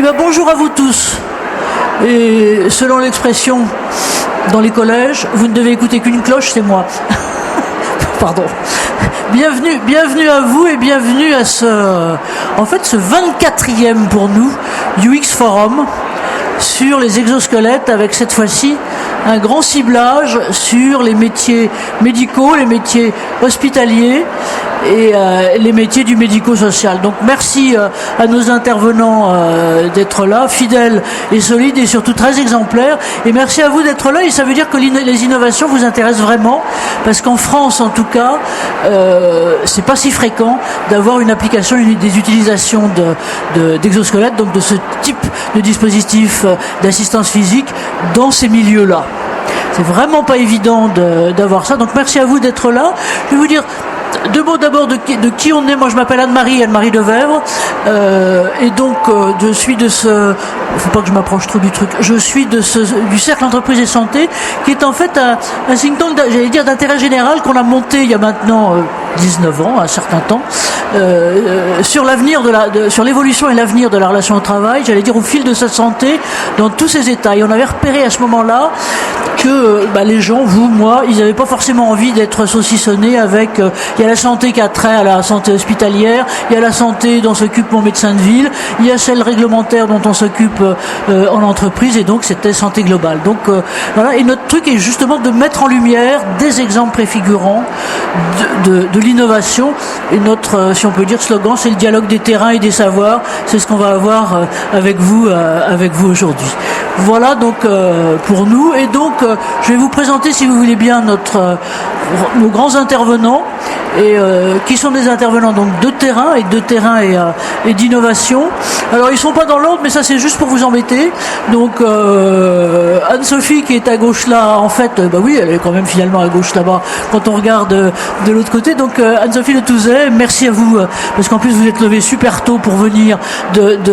Eh bien, bonjour à vous tous. Et selon l'expression dans les collèges, vous ne devez écouter qu'une cloche, c'est moi. Pardon. Bienvenue à vous et bienvenue à ce 24e pour nous UX Forum sur les exosquelettes, avec cette fois-ci un grand ciblage sur les métiers médicaux, les métiers hospitaliers et les métiers du médico-social. Donc merci à nos intervenants d'être là, fidèles et solides et surtout très exemplaires. Et merci à vous d'être là, et ça veut dire que les innovations vous intéressent vraiment, parce qu'en France en tout cas, c'est pas si fréquent d'avoir une application, des utilisations d'exosquelettes, donc de ce type de dispositif d'assistance physique dans ces milieux-là. C'est vraiment pas évident d'avoir ça, donc merci à vous d'être là. Je vais vous dire deux mots d'abord de qui on est. Moi je m'appelle Anne-Marie Devèvre, et donc je suis de ce... faut pas que je m'approche trop du truc. Je suis du Cercle Entreprise et Santé, qui est en fait un think tank, j'allais dire, d'intérêt général qu'on a monté il y a maintenant 19 ans, un certain temps, sur l'avenir sur l'évolution et l'avenir de la relation au travail, j'allais dire au fil de sa santé, dans tous ses états. Et on avait repéré à ce moment-là que les gens, vous, moi, ils n'avaient pas forcément envie d'être saucissonnés avec... il y a la santé qui a trait à la santé hospitalière, il y a la santé dont s'occupe mon médecin de ville, il y a celle réglementaire dont on s'occupe en entreprise, et donc c'était santé globale. Donc voilà, et notre truc est justement de mettre en lumière des exemples préfigurants de l'innovation, et notre, si on peut dire, slogan, c'est le dialogue des terrains et des savoirs. C'est ce qu'on va avoir avec vous aujourd'hui. Voilà donc pour nous, et donc je vais vous présenter, si vous voulez bien, nos grands intervenants, et qui sont des intervenants donc de terrain et d'innovation. Alors ils sont pas dans l'ordre, mais ça c'est juste pour vous embêter. Donc Anne-Sophie, qui est à gauche là, en fait, oui, elle est quand même finalement à gauche là-bas quand on regarde de l'autre côté. Donc Anne-Sophie Le Touzet, merci à vous, parce qu'en plus vous êtes levé super tôt pour venir d'être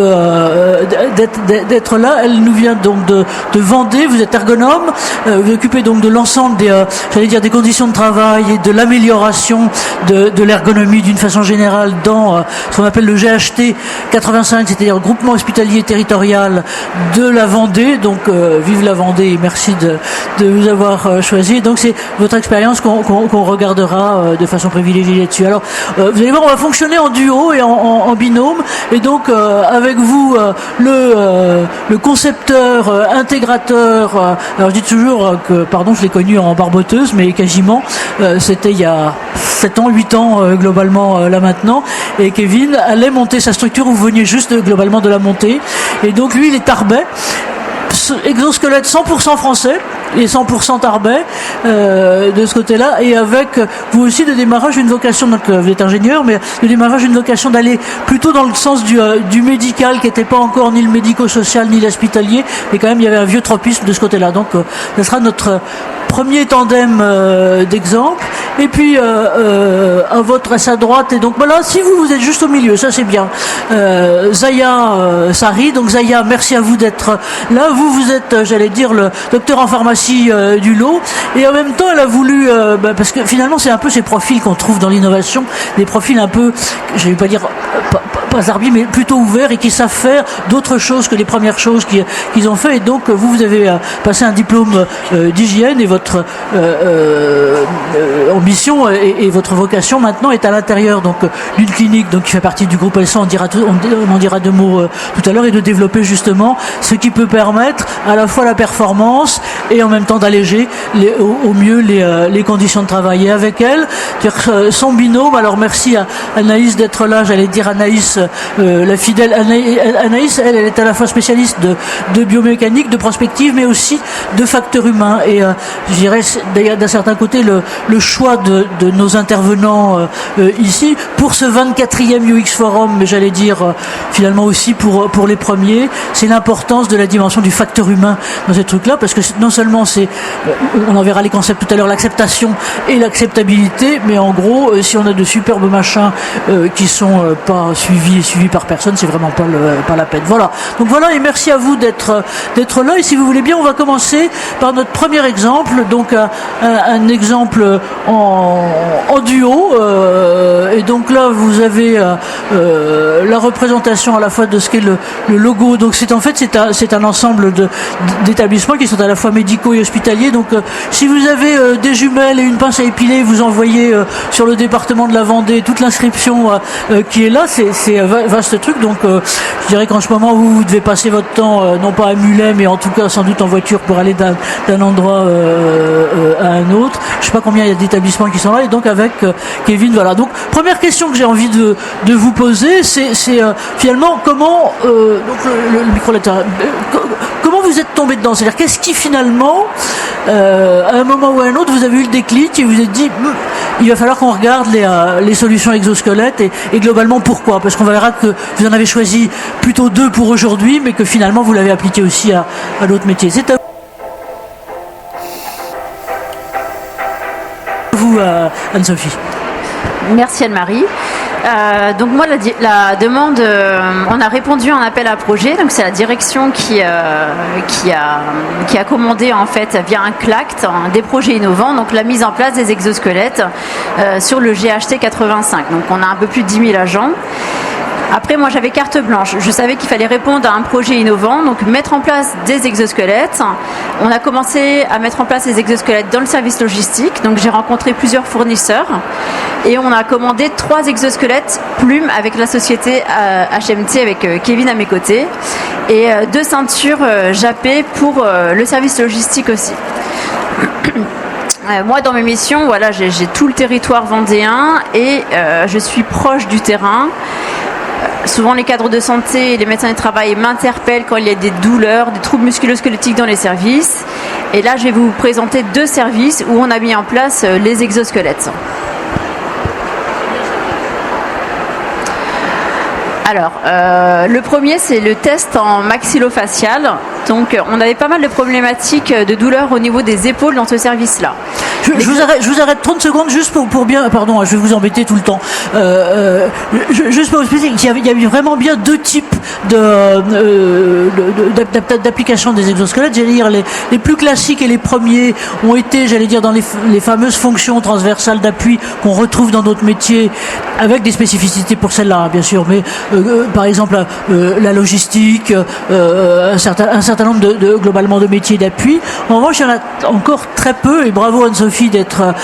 là. Elle nous vient donc de Vendée. Vous êtes ergonome, vous occupez donc de l'ensemble des conditions de travail et de l'amélioration de l'ergonomie d'une façon générale dans ce qu'on appelle le GHT 85, c'est-à-dire le groupement hospitalier territorial de la Vendée. Donc vive la Vendée, et merci de vous avoir choisi. Donc c'est votre expérience qu'on regardera de façon privilégiée là-dessus. Alors vous allez voir, on va fonctionner en duo et en binôme, et donc avec vous le concepteur, intégrateur, alors je dis toujours que, pardon, je l'ai connu en barboteuse, mais quasiment, c'était il y a 7 ans, 8 ans globalement là maintenant, et Kevin allait monter sa structure, vous veniez juste globalement de la monter, et donc lui il est Tarbais, exosquelette 100% français et 100% Tarbais de ce côté-là, et avec vous aussi de démarrage une vocation, donc vous êtes ingénieur, mais de démarrage une vocation d'aller plutôt dans le sens du médical, qui n'était pas encore ni le médico-social ni l'hospitalier, mais quand même il y avait un vieux tropisme de ce côté-là. Donc ça sera notre premier tandem d'exemple. Et puis à sa droite, et donc voilà, si vous êtes juste au milieu, ça c'est bien, Zaya Sari. Donc Zaya, merci à vous d'être là. Vous êtes, j'allais dire, le docteur en pharmacie du lot, et en même temps elle a voulu, parce que finalement c'est un peu ces profils qu'on trouve dans l'innovation, des profils un peu, je vais pas dire pas zarbi, mais plutôt ouverts, et qui savent faire d'autres choses que les premières choses qu'ils ont fait. Et donc vous avez passé un diplôme d'hygiène, et votre ambition et votre vocation maintenant est à l'intérieur donc d'une clinique donc qui fait partie du groupe LSA, on en dira deux mots tout à l'heure, et de développer justement ce qui peut permettre à la fois la performance et en même temps d'alléger au mieux les conditions de travail. Et avec elle, son binôme, alors merci à Anaïs d'être là, j'allais dire Anaïs, la fidèle Anaïs, elle est à la fois spécialiste de biomécanique, de prospective, mais aussi de facteurs humains, et je dirais d'ailleurs d'un certain côté le choix de nos intervenants ici pour ce 24e UX Forum, mais j'allais dire finalement aussi pour les premiers, c'est l'importance de la dimension du facteur humain dans ces trucs-là, parce que non seulement c'est, on en verra les concepts tout à l'heure, l'acceptation et l'acceptabilité, mais en gros, si on a de superbes machins qui sont pas suivis vie est suivie par personne, c'est vraiment pas la peine. Voilà. Donc voilà, et merci à vous d'être là. Et si vous voulez bien, on va commencer par notre premier exemple. Donc un exemple en duo. Et donc là, vous avez la représentation à la fois de ce qu'est le logo. Donc c'est un ensemble d'établissements qui sont à la fois médicaux et hospitaliers. Donc si vous avez des jumelles et une pince à épiler, vous envoyez sur le département de la Vendée toute l'inscription qui est là. C'est un vaste truc. Donc je dirais qu'en ce moment vous devez passer votre temps non pas à Mulet, mais en tout cas sans doute en voiture pour aller d'un endroit à un autre. Je sais pas combien il y a d'établissements qui sont là. Et donc avec Kevin, voilà. Donc première question que j'ai envie de vous poser, c'est finalement comment donc le micro latéral, comment vous êtes tombé dedans? C'est-à-dire qu'est-ce qui finalement à un moment ou à un autre vous avez eu le déclic et vous êtes dit il va falloir qu'on regarde les solutions exosquelettes et globalement pourquoi? Parce qu'on verra que vous en avez choisi plutôt 2 pour aujourd'hui, mais que finalement vous l'avez appliqué aussi à d'autres métiers. C'est à vous, Anne-Sophie. Merci Anne-Marie. Donc moi la demande, on a répondu à un appel à projet, donc c'est la direction qui a commandé en fait via un CLACT des projets innovants, donc la mise en place des exosquelettes sur le GHT 85. Donc on a un peu plus de 10 000 agents. Après, moi, j'avais carte blanche. Je savais qu'il fallait répondre à un projet innovant, donc mettre en place des exosquelettes. On a commencé à mettre en place les exosquelettes dans le service logistique. Donc, j'ai rencontré plusieurs fournisseurs et on a commandé 3 exosquelettes plumes avec la société HMT, avec Kevin à mes côtés, et 2 ceintures Jappé pour le service logistique aussi. Moi, dans mes missions, voilà, j'ai tout le territoire vendéen et je suis proche du terrain. Souvent, les cadres de santé et les médecins du travail m'interpellent quand il y a des douleurs, des troubles musculo-squelettiques dans les services. Et là, je vais vous présenter 2 services où on a mis en place les exosquelettes. Alors, le premier, c'est le test en maxillofacial. Donc, on avait pas mal de problématiques de douleur au niveau des épaules dans ce service-là. Je vous arrête 30 secondes juste pour bien... Pardon, je vais vous embêter tout le temps. Juste pour vous expliquer qu'il y a vraiment bien 2 types d'application des exosquelettes. J'allais dire les plus classiques et les premiers ont été, j'allais dire, dans les fameuses fonctions transversales d'appui qu'on retrouve dans d'autres métiers, avec des spécificités pour celles-là, bien sûr, mais par exemple la logistique, un certain nombre globalement de métiers d'appui. En revanche, il y en a encore très peu, et bravo Anne-Sophie d'être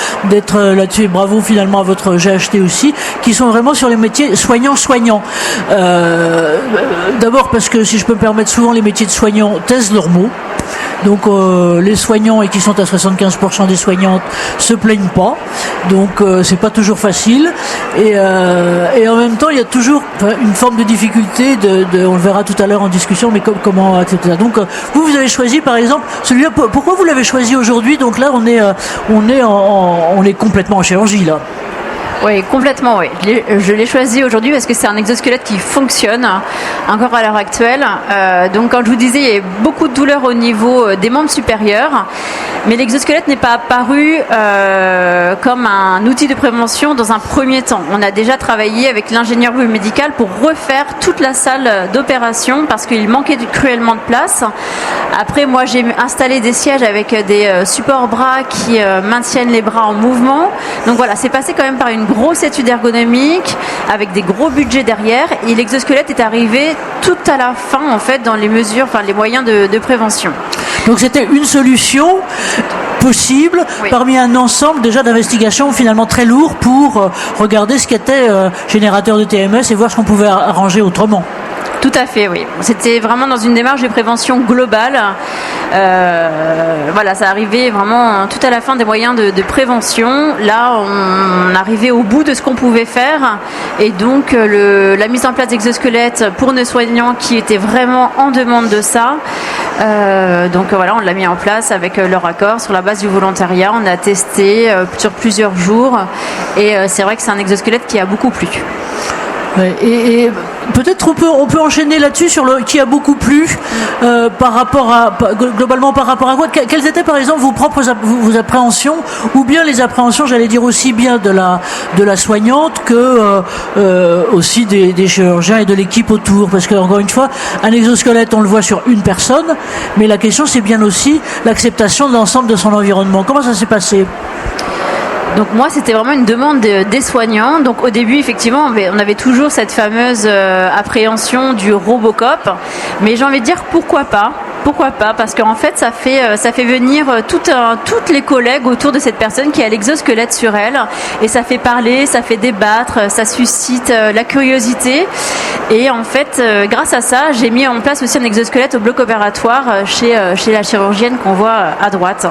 là-dessus, et bravo finalement à votre GHT aussi, qui sont vraiment sur les métiers soignants. D'abord parce que, si je peux me permettre, souvent les métiers de soignants taisent leurs mots. Donc les soignants, et qui sont à 75% des soignantes, se plaignent pas. Donc c'est pas toujours facile. Et en même temps, il y a toujours une forme de difficulté, on le verra tout à l'heure en discussion, mais comment accepter ça. Donc vous avez choisi par exemple celui-là. Pourquoi vous l'avez choisi aujourd'hui? Donc là, on est complètement en chirurgie là. Oui, complètement, oui. Je l'ai choisi aujourd'hui parce que c'est un exosquelette qui fonctionne encore à l'heure actuelle. Donc, quand je vous disais, il y a beaucoup de douleurs au niveau des membres supérieurs, mais l'exosquelette n'est pas apparu comme un outil de prévention dans un premier temps. On a déjà travaillé avec l'ingénieur biomédical pour refaire toute la salle d'opération parce qu'il manquait cruellement de place. Après, moi, j'ai installé des sièges avec des supports bras qui maintiennent les bras en mouvement. Donc voilà, c'est passé quand même par une grosse étude ergonomique avec des gros budgets derrière, et l'exosquelette est arrivé tout à la fin en fait dans les mesures, les moyens de prévention. Donc c'était une solution possible, oui, parmi un ensemble déjà d'investigations finalement très lourd pour regarder ce qu'était générateur de TMS et voir ce qu'on pouvait arranger autrement. Tout à fait, oui. C'était vraiment dans une démarche de prévention globale. Voilà, ça arrivait vraiment tout à la fin des moyens de prévention. Là, on arrivait au bout de ce qu'on pouvait faire. Et donc, la mise en place d'exosquelettes pour nos soignants qui étaient vraiment en demande de ça. Donc voilà, on l'a mis en place avec leur accord sur la base du volontariat. On a testé sur plusieurs jours. Et c'est vrai que c'est un exosquelette qui a beaucoup plu. Ouais, et peut-être on peut enchaîner là-dessus sur le qui a beaucoup plu globalement par rapport à quoi. Quelles étaient par exemple vos propres vos appréhensions, ou bien les appréhensions, j'allais dire, aussi bien de la soignante que aussi des chirurgiens et de l'équipe autour, parce que encore une fois, un exosquelette on le voit sur une personne, mais la question c'est bien aussi l'acceptation de l'ensemble de son environnement. Comment ça s'est passé? Donc moi, c'était vraiment une demande des soignants. Donc au début, effectivement, on avait toujours cette fameuse appréhension du Robocop. Mais j'ai envie de dire pourquoi pas. Pourquoi pas? Parce qu'en fait, ça fait venir toutes les collègues autour de cette personne qui a l'exosquelette sur elle. Et ça fait parler, ça fait débattre, ça suscite la curiosité. Et en fait, grâce à ça, j'ai mis en place aussi un exosquelette au bloc opératoire chez la chirurgienne qu'on voit à droite,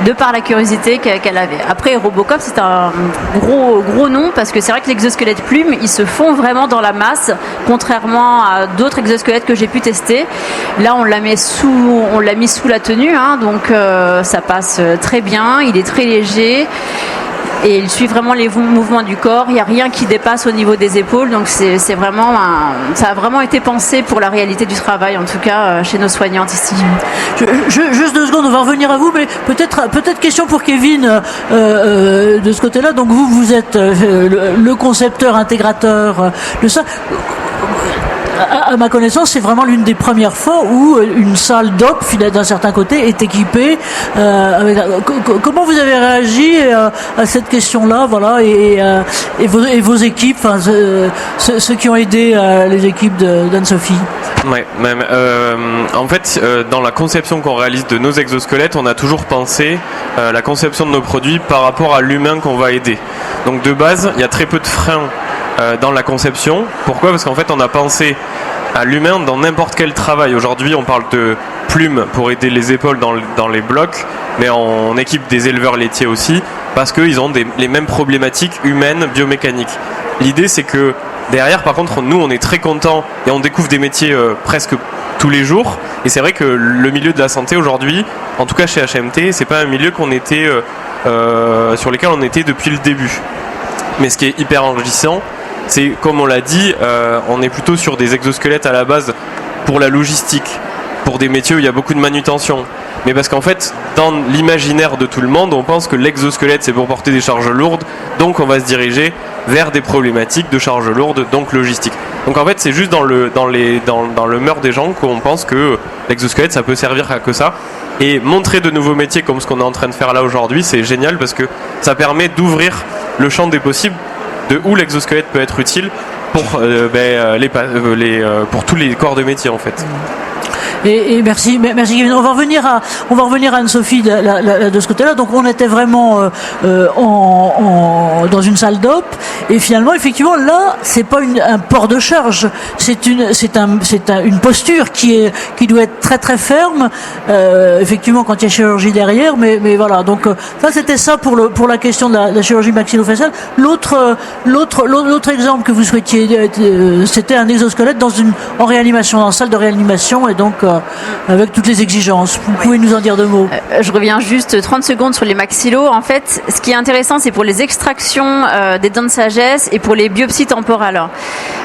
de par la curiosité qu'elle avait. Après, Robocop, c'est un gros nom, parce que c'est vrai que l'exosquelette plume, ils se fond vraiment dans la masse, contrairement à d'autres exosquelettes que j'ai pu tester. Là, on l'a mis sous la tenue, hein, donc ça passe très bien, il est très léger. Et il suit vraiment les mouvements du corps. Il n'y a rien qui dépasse au niveau des épaules. Donc ça a vraiment été pensé pour la réalité du travail, en tout cas chez nos soignantes ici. Juste 2 secondes, on va revenir à vous, mais peut-être question pour Kevin de ce côté-là. Donc vous êtes le concepteur, intégrateur de ça. À ma connaissance, c'est vraiment l'une des premières fois où une salle d'op, d'un certain côté, est équipée. Comment vous avez réagi à cette question-là, voilà, et vos équipes, enfin, ceux qui ont aidé les équipes d'Anne-Sophie? Ouais, en fait, dans la conception qu'on réalise de nos exosquelettes, on a toujours pensé la conception de nos produits par rapport à l'humain qu'on va aider. Donc de base, il y a très peu de freins dans la conception. Pourquoi? Parce qu'en fait, on a pensé à l'humain dans n'importe quel travail. Aujourd'hui, on parle de plumes pour aider les épaules dans les blocs, mais on équipe des éleveurs laitiers aussi, parce qu'ils ont les mêmes problématiques humaines, biomécaniques. L'idée, c'est que derrière, par contre, nous, on est très contents et on découvre des métiers presque tous les jours. Et c'est vrai que le milieu de la santé aujourd'hui, en tout cas chez HMT, c'est pas un milieu sur lequel on était depuis le début. Mais ce qui est hyper enrichissant, c'est, comme on l'a dit, on est plutôt sur des exosquelettes à la base pour la logistique, pour des métiers où il y a beaucoup de manutention. Mais parce qu'en fait, dans l'imaginaire de tout le monde, on pense que l'exosquelette, c'est pour porter des charges lourdes, donc on va se diriger vers des problématiques de charges lourdes, donc logistique. Donc en fait, c'est juste dans le mœurs des gens qu'on pense que l'exosquelette, ça peut servir à que ça. Et montrer de nouveaux métiers comme ce qu'on est en train de faire là aujourd'hui, c'est génial, parce que ça permet d'ouvrir le champ des possibles de où l'exosquelette peut être utile pour tous les corps de métier, en fait. Et merci Kevin. On va revenir à Anne-Sophie de ce côté-là. Donc on était vraiment dans une salle d'op, et finalement effectivement là c'est pas un port de charge, c'est une posture qui doit être très très ferme, effectivement quand il y a chirurgie derrière, mais voilà, donc ça c'était ça pour la question de la chirurgie maxillo-faciale. L'autre exemple que vous souhaitiez, c'était un exosquelette en réanimation, dans une salle de réanimation, et donc avec toutes les exigences. Vous pouvez nous en dire 2 mots? Je reviens juste 30 secondes sur les maxillos. En fait, ce qui est intéressant, c'est pour les extractions des dents de sagesse et pour les biopsies temporales.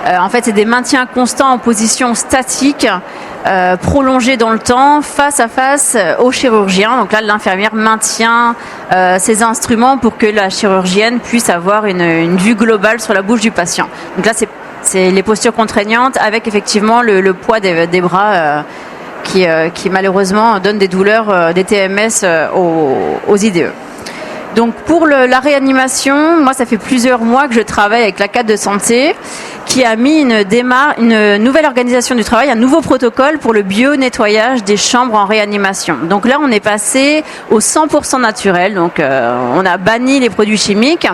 En fait, c'est des maintiens constants en position statique, prolongés dans le temps, face à face au chirurgien. Donc là, l'infirmière maintient ses instruments pour que la chirurgienne puisse avoir une vue globale sur la bouche du patient. Donc là, c'est les postures contraignantes, avec effectivement le poids des bras qui malheureusement donne des douleurs, des TMS aux IDE. Donc pour la réanimation, moi ça fait plusieurs mois que je travaille avec la cadre de santé qui a mis une nouvelle organisation du travail, un nouveau protocole pour le bio-nettoyage des chambres en réanimation. Donc là on est passé au 100% naturel, donc on a banni les produits chimiques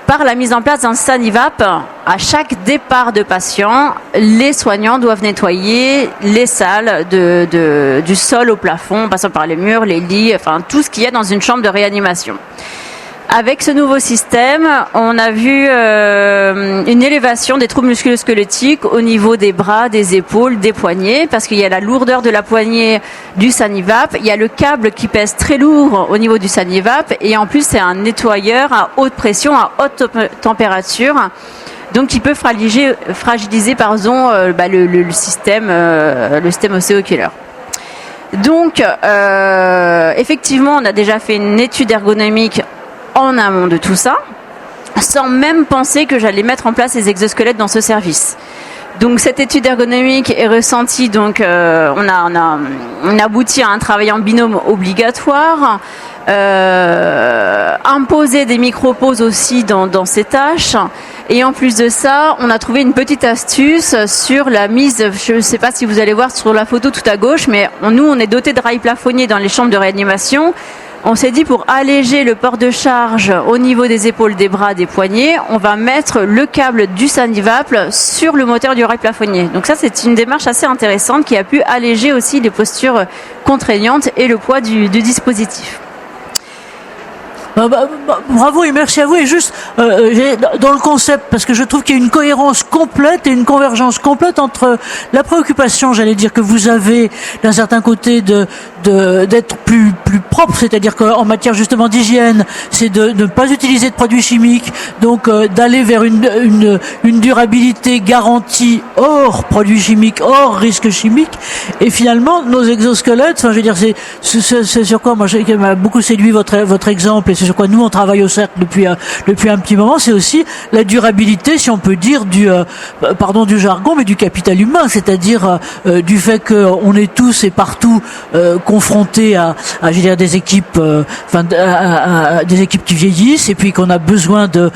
par la mise en place d'un Sanivap. À chaque départ de patient, les soignants doivent nettoyer les salles du sol au plafond, en passant par les murs, les lits, enfin tout ce qu'il y a dans une chambre de réanimation. Avec ce nouveau système, on a vu une élévation des troubles musculo-squelettiques au niveau des bras, des épaules, des poignets, parce qu'il y a la lourdeur de la poignée du Sanivap, il y a le câble qui pèse très lourd au niveau du Sanivap, et en plus c'est un nettoyeur à haute pression, à haute température. donc qui peut fragiliser le système osséo-oculaire. Donc, effectivement, on a déjà fait une étude ergonomique en amont de tout ça, sans même penser que j'allais mettre en place les exosquelettes dans ce service. Donc, cette étude ergonomique est ressentie, donc on aboutit à un travail en binôme obligatoire, imposer des micro-pauses aussi dans ces tâches. Et en plus de ça, on a trouvé une petite astuce sur la mise, je ne sais pas si vous allez voir sur la photo tout à gauche, mais nous, on est doté de rails plafonniers dans les chambres de réanimation. On s'est dit, pour alléger le port de charge au niveau des épaules, des bras, des poignets, on va mettre le câble du Sanivaple sur le moteur du rail plafonnier. Donc ça, c'est une démarche assez intéressante qui a pu alléger aussi les postures contraignantes et le poids du dispositif. Bravo et merci à vous. Et juste dans le concept, parce que je trouve qu'il y a une cohérence complète et une convergence complète entre la préoccupation, j'allais dire, que vous avez d'un certain côté d'être plus propre, c'est-à-dire qu'en matière justement d'hygiène, c'est de ne pas utiliser de produits chimiques, donc d'aller vers une durabilité garantie hors produits chimiques, hors risques chimiques. Et finalement, nos exosquelettes, enfin je veux dire, c'est sur quoi moi qui m'a beaucoup séduit votre exemple, et c'est sur quoi nous on travaille au cercle depuis un petit moment, c'est aussi la durabilité, si on peut dire, du jargon, mais du capital humain, c'est-à-dire du fait qu'on est tous et partout confrontés à je veux dire, des équipes, des équipes qui vieillissent, et puis qu'on a besoin de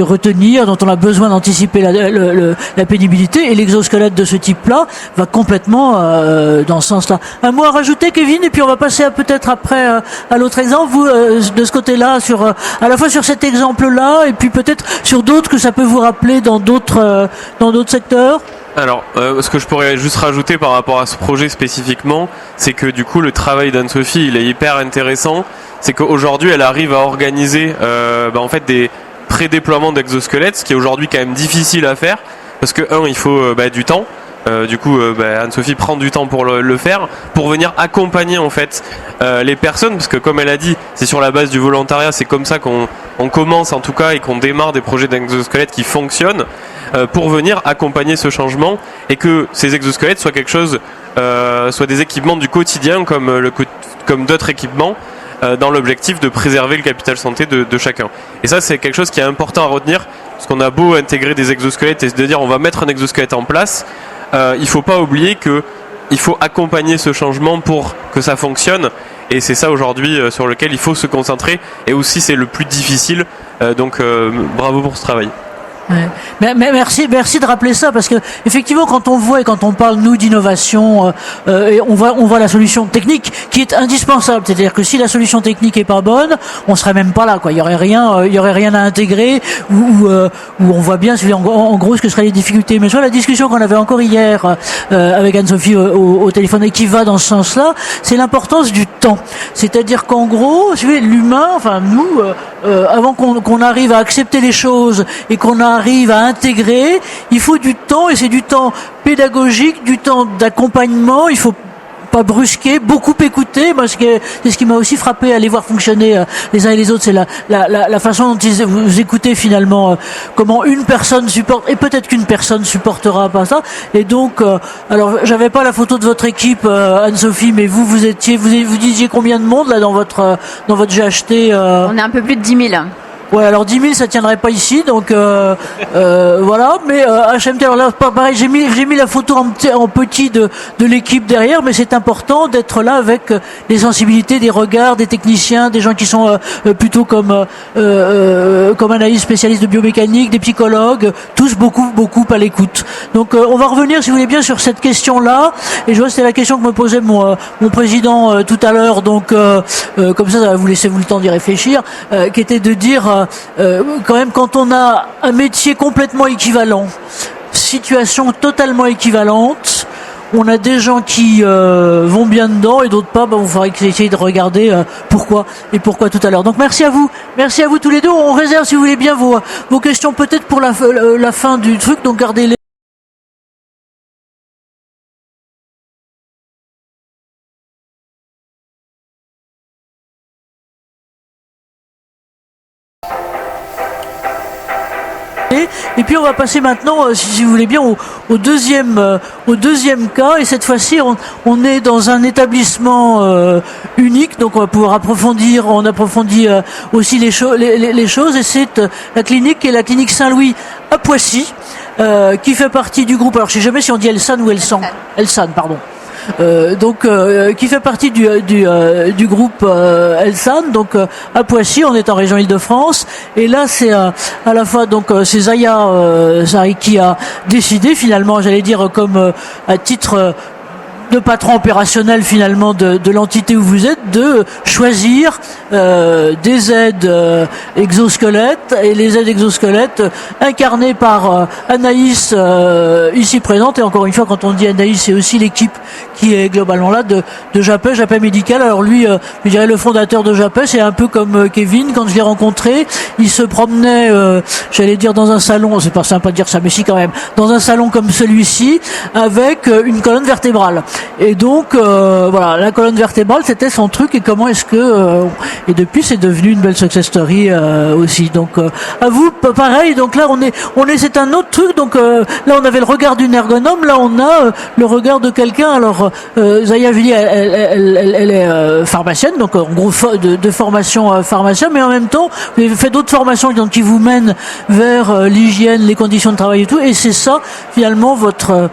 retenir, dont on a besoin d'anticiper la pénibilité, et l'exosquelette de ce type-là va complètement dans ce sens-là. Un mot à rajouter, Kevin, et puis on va passer peut-être après à l'autre exemple. Vous, de ce côté-là, à la fois sur cet exemple-là, et puis peut-être sur d'autres que ça peut vous rappeler dans d'autres secteurs. Alors, ce que je pourrais juste rajouter par rapport à ce projet spécifiquement, c'est que du coup, le travail d'Anne-Sophie, il est hyper intéressant. C'est qu'aujourd'hui, elle arrive à organiser en fait des pré-déploiements d'exosquelettes, ce qui est aujourd'hui quand même difficile à faire, parce que il faut du temps. Anne-Sophie prend du temps pour le faire, pour venir accompagner en fait les personnes, parce que comme elle a dit, c'est sur la base du volontariat, c'est comme ça qu'on commence en tout cas et qu'on démarre des projets d'exosquelettes qui fonctionnent, pour venir accompagner ce changement, et que ces exosquelettes soient quelque chose, soient des équipements du quotidien comme d'autres équipements, dans l'objectif de préserver le capital santé de chacun. Et ça, c'est quelque chose qui est important à retenir, parce qu'on a beau intégrer des exosquelettes et se dire on va mettre un exosquelette en place, il ne faut pas oublier qu'il faut accompagner ce changement pour que ça fonctionne, et c'est ça aujourd'hui sur lequel il faut se concentrer, et aussi c'est le plus difficile, donc bravo pour ce travail. Ouais. Mais merci de rappeler ça, parce que effectivement, quand on voit et quand on parle nous d'innovation, et on voit la solution technique qui est indispensable. C'est-à-dire que si la solution technique est pas bonne, on serait même pas là, quoi. Il y aurait rien à intégrer, ou on voit bien en gros ce que seraient les difficultés. Mais sur la discussion qu'on avait encore hier avec Anne-Sophie au téléphone, et qui va dans ce sens-là, c'est l'importance du temps. C'est-à-dire qu'en gros, l'humain, enfin nous, avant qu'on arrive à accepter les choses et qu'on arrive à intégrer, il faut du temps, et c'est du temps pédagogique, du temps d'accompagnement. Il faut pas brusquer, beaucoup écouter. Moi, c'est ce qui m'a aussi frappé à les voir fonctionner les uns et les autres, c'est la façon dont vous écoutez finalement comment une personne supporte, et peut-être qu'une personne supportera pas ça. Et donc, alors j'avais pas la photo de votre équipe, Anne-Sophie, mais vous disiez combien de monde là dans votre GHT On est un peu plus de 10 000. Ouais, alors 10 000, ça tiendrait pas ici, donc voilà. Mais HMT, alors là, pareil, j'ai mis la photo en petit de l'équipe derrière, mais c'est important d'être là avec les sensibilités, des regards, des techniciens, des gens qui sont plutôt comme Anaïs, spécialiste de biomécanique, des psychologues, tous beaucoup à l'écoute. Donc on va revenir, si vous voulez bien, sur cette question-là. Et je vois que c'était la question que me posait mon président tout à l'heure, donc comme ça va vous laisser le temps d'y réfléchir, qui était de dire quand même, quand on a un métier complètement équivalent, situation totalement équivalente, on a des gens qui vont bien dedans et d'autres pas. Vous faudrait essayer de regarder pourquoi tout à l'heure. Donc merci à vous tous les deux. On réserve, si vous voulez bien, vos questions peut-être pour la fin du truc, donc gardez-les. présenté. Et puis on va passer maintenant, si vous voulez bien, au deuxième cas. Et cette fois-ci, on est dans un établissement unique, donc on va pouvoir approfondir. On approfondit aussi les choses. Et c'est la clinique Saint-Louis à Poissy, qui fait partie du groupe. Alors je sais jamais si on dit Elsan ou Elsan. Elsan, pardon. Qui fait partie du groupe Elsan, donc à Poissy, on est en région Île-de-France, et là c'est à la fois donc c'est Zaya qui a décidé finalement, j'allais dire comme à titre de patron opérationnel finalement de l'entité où vous êtes, de choisir des aides exosquelettes, et les aides exosquelettes incarnées par Anaïs ici présente. Et encore une fois, quand on dit Anaïs, c'est aussi l'équipe qui est globalement là de Japet Médical. Alors lui, je dirais le fondateur de Japet, c'est un peu comme Kevin. Quand je l'ai rencontré, il se promenait, j'allais dire dans un salon, c'est pas sympa de dire ça, mais si quand même, dans un salon comme celui-ci, avec une colonne vertébrale. Et donc voilà, la colonne vertébrale, c'était son truc. Et comment est-ce que et depuis c'est devenu une belle success story aussi. Donc à vous, pareil. Donc là on est c'est un autre truc. Donc là on avait le regard d'une ergonome, là on a le regard de quelqu'un. Alors Zaya Julie, elle est pharmacienne, donc en gros de formation pharmacien, mais en même temps vous avez fait d'autres formations donc qui vous mènent vers l'hygiène, les conditions de travail et tout. Et c'est ça finalement votre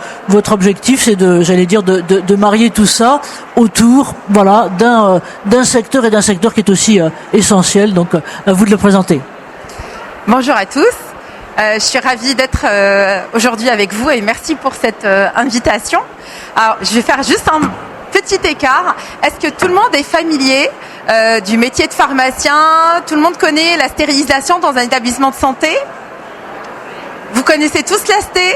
objectif, c'est de marier tout ça autour, voilà, d'un secteur, et d'un secteur qui est aussi essentiel. Donc à vous de le présenter. Bonjour à tous. Je suis ravie d'être aujourd'hui avec vous et merci pour cette invitation. Alors, je vais faire juste un petit écart. Est-ce que tout le monde est familier du métier de pharmacien? Tout le monde connaît la stérilisation dans un établissement de santé? Vous connaissez tous la sté?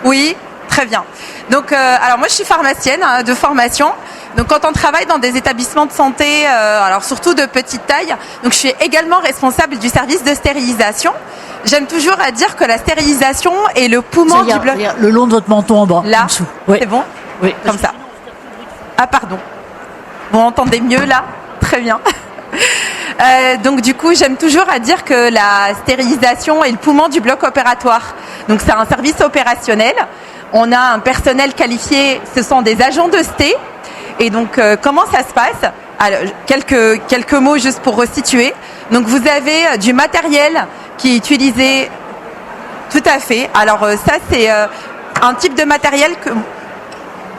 Oui, très bien. Donc, alors moi je suis pharmacienne de formation. Donc quand on travaille dans des établissements de santé, alors surtout de petite taille, donc je suis également responsable du service de stérilisation. J'aime toujours à dire que la stérilisation est le poumon du bloc. Le long de votre menton en bas. Là, en dessous. Oui. C'est bon? Oui. Comme ça. Ah pardon. Vous entendez mieux là? Très bien. Donc du coup, j'aime toujours à dire que la stérilisation est le poumon du bloc opératoire. Donc c'est un service opérationnel. On a un personnel qualifié, ce sont des agents de sté. Et donc, comment ça se passe? Alors, quelques mots juste pour resituer. Donc, vous avez du matériel qui est utilisé. Tout à fait. Alors, ça, c'est un type de matériel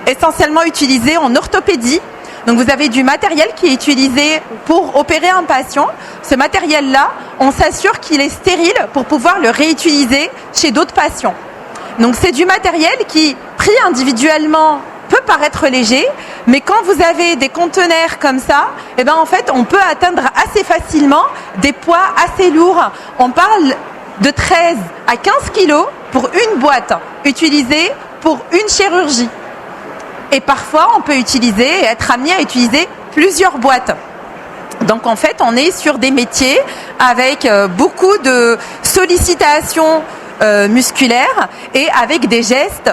essentiellement utilisé en orthopédie. Donc, vous avez du matériel qui est utilisé pour opérer un patient. Ce matériel-là, on s'assure qu'il est stérile pour pouvoir le réutiliser chez d'autres patients. Donc c'est du matériel qui, pris individuellement, peut paraître léger, mais quand vous avez des conteneurs comme ça, eh ben en fait on peut atteindre assez facilement des poids assez lourds. On parle de 13 à 15 kilos pour une boîte utilisée pour une chirurgie. Et parfois on peut être amené à utiliser plusieurs boîtes. Donc en fait on est sur des métiers avec beaucoup de sollicitations musculaires et avec des gestes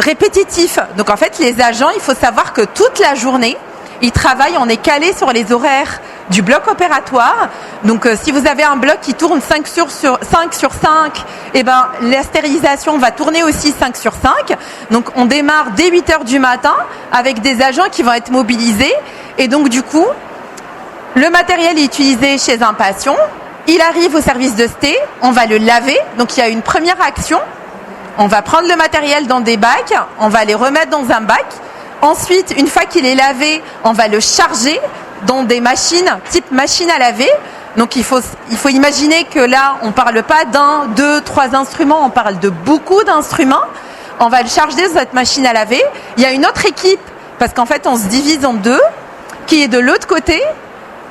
répétitifs. Donc en fait les agents, il faut savoir que toute la journée ils travaillent, on est calé sur les horaires du bloc opératoire. Donc si vous avez un bloc qui tourne 5 sur 5, eh ben, la stérilisation va tourner aussi 5 sur 5. Donc on démarre dès 8h du matin avec des agents qui vont être mobilisés. Et donc du coup, le matériel est utilisé chez un patient. Il arrive au service de sté, on va le laver. Donc il y a une première action. On va prendre le matériel dans des bacs, on va les remettre dans un bac. Ensuite, une fois qu'il est lavé, on va le charger dans des machines, type machine à laver. Donc il faut imaginer que là, on ne parle pas d'un, deux, trois instruments, on parle de beaucoup d'instruments. On va le charger dans cette machine à laver. Il y a une autre équipe, parce qu'en fait on se divise en deux, qui est de l'autre côté,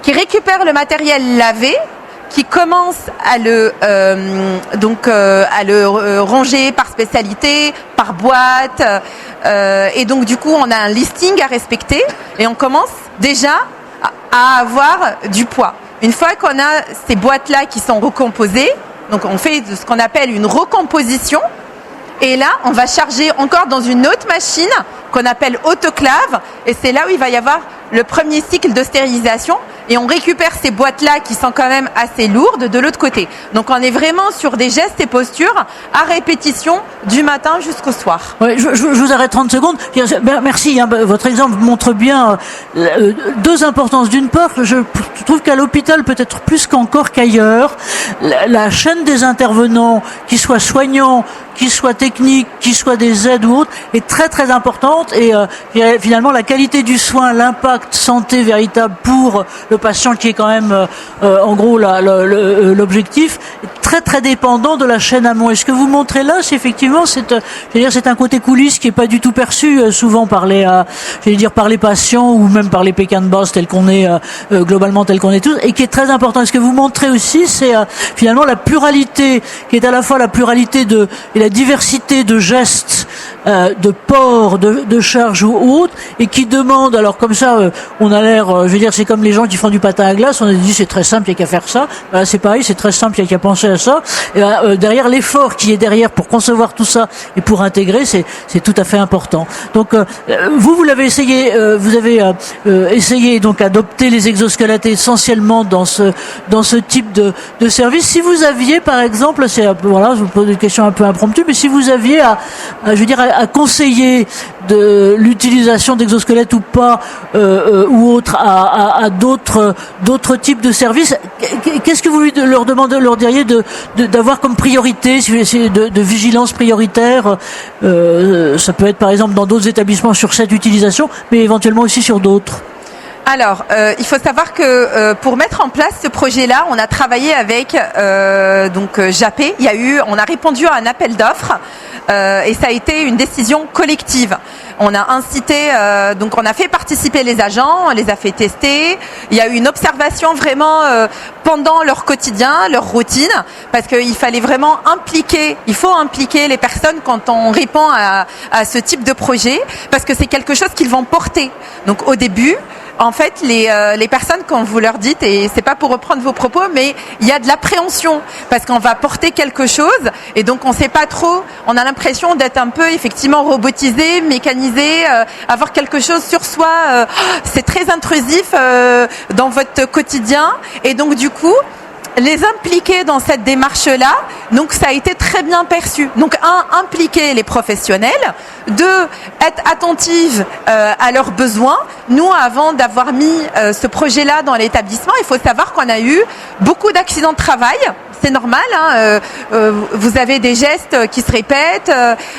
qui récupère le matériel lavé, qui commence à le ranger par spécialité, par boîte. Et donc du coup, on a un listing à respecter et on commence déjà à avoir du poids. Une fois qu'on a ces boîtes-là qui sont recomposées, donc on fait ce qu'on appelle une recomposition. Et là, on va charger encore dans une autre machine qu'on appelle autoclave. Et c'est là où il va y avoir le premier cycle de stérilisation et on récupère ces boîtes-là qui sont quand même assez lourdes de l'autre côté. Donc on est vraiment sur des gestes et postures à répétition du matin jusqu'au soir. Ouais, je vous arrête 30 secondes. Merci, hein, votre exemple montre bien deux importances. D'une part, je trouve qu'à l'hôpital, peut-être plus qu'encore qu'ailleurs, la chaîne des intervenants, qu'ils soient soignants, qu'ils soient techniques, qu'ils soient des aides ou autres, est très très importante et finalement la qualité du soin, l'impact santé véritable pour le patient qui est quand même en gros l'objectif, est très très dépendant de la chaîne amont. Et ce que vous montrez là, c'est effectivement c'est un côté coulisses qui est pas du tout perçu souvent par les par les patients ou même par les Pékin de base tels qu'on est globalement tels qu'on est tous, et qui est très important. Et ce que vous montrez aussi, c'est finalement la pluralité qui est à la fois la pluralité et la diversité de gestes, de ports, de charges ou autres, et qui demande, alors comme ça, on a l'air, c'est comme les gens qui font du patin à glace, on a dit c'est très simple, il n'y a qu'à faire ça. Voilà, c'est pareil, c'est très simple, il n'y a qu'à penser à ça. Et derrière l'effort qui est derrière pour concevoir tout ça et pour intégrer, c'est tout à fait important. Donc vous l'avez essayé, vous avez essayé donc adopter les exosquelettes essentiellement dans ce type de service. Si vous aviez, par exemple, voilà, je vous pose une question un peu impromptue, mais si vous aviez à conseiller de l'utilisation d'exosquelettes ou pas ou autre à d'autres types de services, qu'est-ce que vous leur diriez d'avoir comme priorité, de vigilance prioritaire? Ça peut être par exemple dans d'autres établissements sur cette utilisation, mais éventuellement aussi sur d'autres. Alors, il faut savoir que pour mettre en place ce projet-là, on a travaillé avec Japé. On a répondu à un appel d'offres et ça a été une décision collective. On a incité, on a fait participer les agents, on les a fait tester. Il y a eu une observation vraiment pendant leur quotidien, leur routine, parce qu'il fallait vraiment impliquer les personnes quand on répond à ce type de projet, parce que c'est quelque chose qu'ils vont porter. Donc au début, en fait, les personnes, quand vous leur dites, et c'est pas pour reprendre vos propos, mais il y a de l'appréhension parce qu'on va porter quelque chose et donc on sait pas trop. On a l'impression d'être un peu effectivement robotisé, mécanisé, avoir quelque chose sur soi. C'est très intrusif dans votre quotidien et donc du coup, les impliquer dans cette démarche-là, donc ça a été très bien perçu. Donc impliquer les professionnels, être attentive à leurs besoins. Nous, avant d'avoir mis ce projet-là dans l'établissement, il faut savoir qu'on a eu beaucoup d'accidents de travail. C'est normal, hein, vous avez des gestes qui se répètent,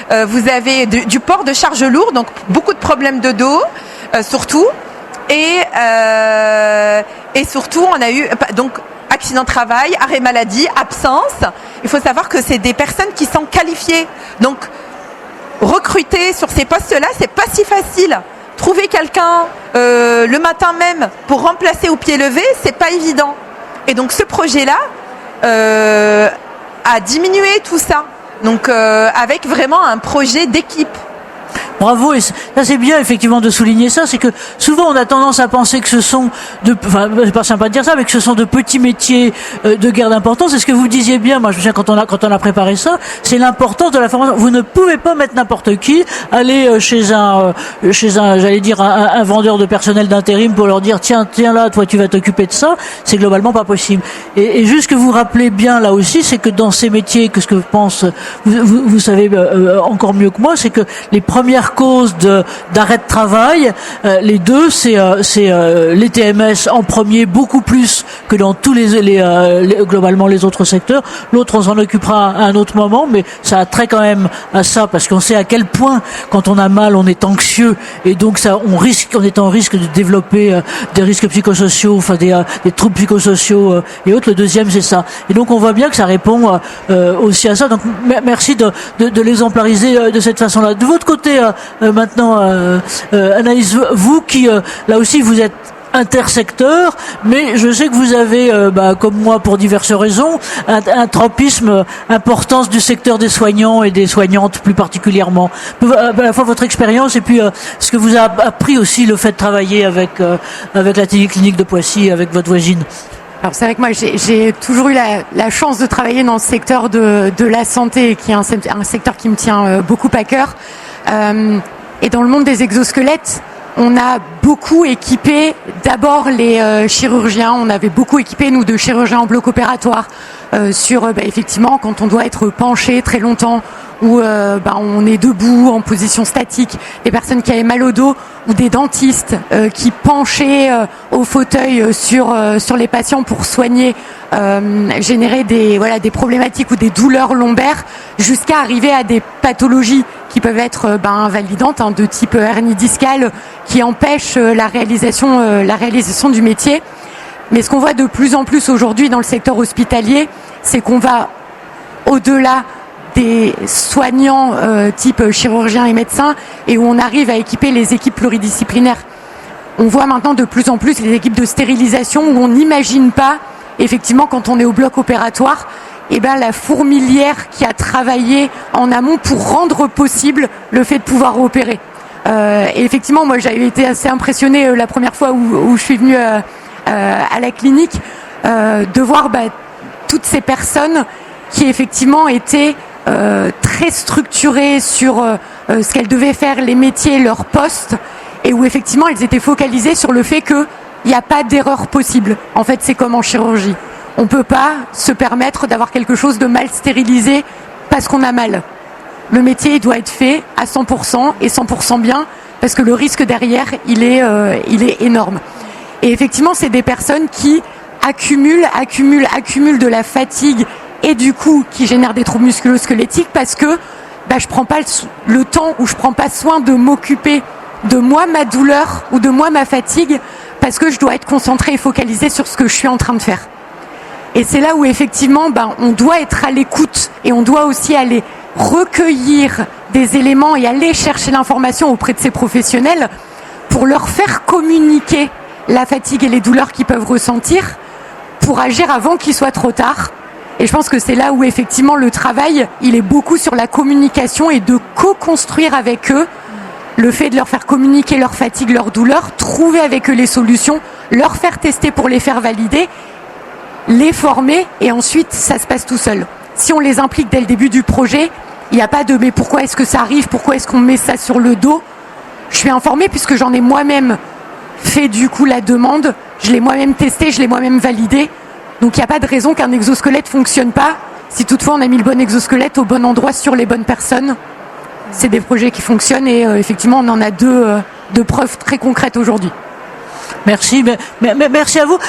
vous avez du port de charges lourdes, donc beaucoup de problèmes de dos, surtout. Et surtout, on a eu accident de travail, arrêt maladie, absence. Il faut savoir que c'est des personnes qui sont qualifiées. Donc, recruter sur ces postes-là, c'est pas si facile. Trouver quelqu'un le matin même pour remplacer au pied levé, c'est pas évident. Et donc, ce projet-là a diminué tout ça. Donc, avec vraiment un projet d'équipe. Bravo, et ça c'est bien effectivement de souligner ça, c'est que souvent on a tendance à penser que ce sont c'est pas sympa de dire ça, mais que ce sont de petits métiers de guerre d'importance. C'est ce que vous disiez bien, moi je me souviens quand on a préparé ça, c'est l'importance de la formation. Vous ne pouvez pas mettre n'importe qui aller chez un j'allais dire un vendeur de personnel d'intérim pour leur dire tiens là toi tu vas t'occuper de ça, c'est globalement pas possible. Et juste que vous rappelez bien là aussi, c'est que dans ces métiers, que ce que vous savez encore mieux que moi, c'est que les premières causes d'arrêt de travail, les deux, c'est les TMS en premier, beaucoup plus que dans tous globalement les autres secteurs. L'autre, on s'en occupera à un autre moment, mais ça a trait quand même à ça, parce qu'on sait à quel point, quand on a mal, on est anxieux, et donc on est en risque de développer des risques psychosociaux, enfin des troubles psychosociaux et autres. Le deuxième, c'est ça. Et donc, on voit bien que ça répond aussi à ça. Donc, merci de l'exemplariser de cette façon-là. De votre côté, maintenant, Anaïs, vous qui, là aussi, vous êtes intersecteur, mais je sais que vous avez, comme moi, pour diverses raisons, un tropisme, importance du secteur des soignants et des soignantes plus particulièrement. À la fois votre expérience et puis ce que vous a appris aussi le fait de travailler avec la clinique de Poissy, avec votre voisine. Alors c'est vrai que moi j'ai toujours eu la chance de travailler dans le secteur de la santé, qui est un secteur qui me tient beaucoup à cœur. Et dans le monde des exosquelettes, on a beaucoup équipé d'abord les chirurgiens. On avait beaucoup équipé, nous, de chirurgiens en bloc opératoire sur, effectivement, quand on doit être penché très longtemps ou on est debout en position statique, des personnes qui avaient mal au dos ou des dentistes qui penchaient au fauteuil sur les patients pour soigner, générer des problématiques ou des douleurs lombaires, jusqu'à arriver à des pathologies qui peuvent être invalidantes, de type hernie discale, qui empêchent la réalisation du métier. Mais ce qu'on voit de plus en plus aujourd'hui dans le secteur hospitalier, c'est qu'on va au-delà des soignants type chirurgiens et médecins, et où on arrive à équiper les équipes pluridisciplinaires. On voit maintenant de plus en plus les équipes de stérilisation où on n'imagine pas, effectivement, quand on est au bloc opératoire, la fourmilière qui a travaillé en amont pour rendre possible le fait de pouvoir opérer. Et effectivement, moi j'avais été assez impressionnée la première fois où je suis venue à la clinique de voir toutes ces personnes qui effectivement étaient très structurées sur ce qu'elles devaient faire, les métiers, leurs postes, et où effectivement elles étaient focalisées sur le fait qu'il n'y a pas d'erreur possible. En fait, c'est comme en chirurgie. On ne peut pas se permettre d'avoir quelque chose de mal stérilisé parce qu'on a mal. Le métier doit être fait à 100% et 100% bien, parce que le risque derrière, il est énorme. Et effectivement, c'est des personnes qui accumulent de la fatigue et du coup qui génèrent des troubles musculo-squelettiques parce que je prends pas le temps ou je prends pas soin de m'occuper de moi, ma douleur ou de moi, ma fatigue, parce que je dois être concentrée et focalisée sur ce que je suis en train de faire. Et c'est là où effectivement on doit être à l'écoute et on doit aussi aller recueillir des éléments et aller chercher l'information auprès de ces professionnels pour leur faire communiquer la fatigue et les douleurs qu'ils peuvent ressentir pour agir avant qu'il soit trop tard. Et je pense que c'est là où effectivement le travail, il est beaucoup sur la communication et de co-construire avec eux le fait de leur faire communiquer leur fatigue, leur douleur, trouver avec eux les solutions, leur faire tester pour les faire valider, les former, et ensuite ça se passe tout seul. Si on les implique dès le début du projet, il n'y a pas de mais pourquoi est-ce que ça arrive, pourquoi est-ce qu'on met ça sur le dos. Je suis informée puisque j'en ai moi-même fait du coup la demande, je l'ai moi-même testé, je l'ai moi-même validé. Donc il n'y a pas de raison qu'un exosquelette ne fonctionne pas si toutefois on a mis le bon exosquelette au bon endroit sur les bonnes personnes. C'est des projets qui fonctionnent et effectivement on en a deux preuves très concrètes aujourd'hui. Merci, merci à vous.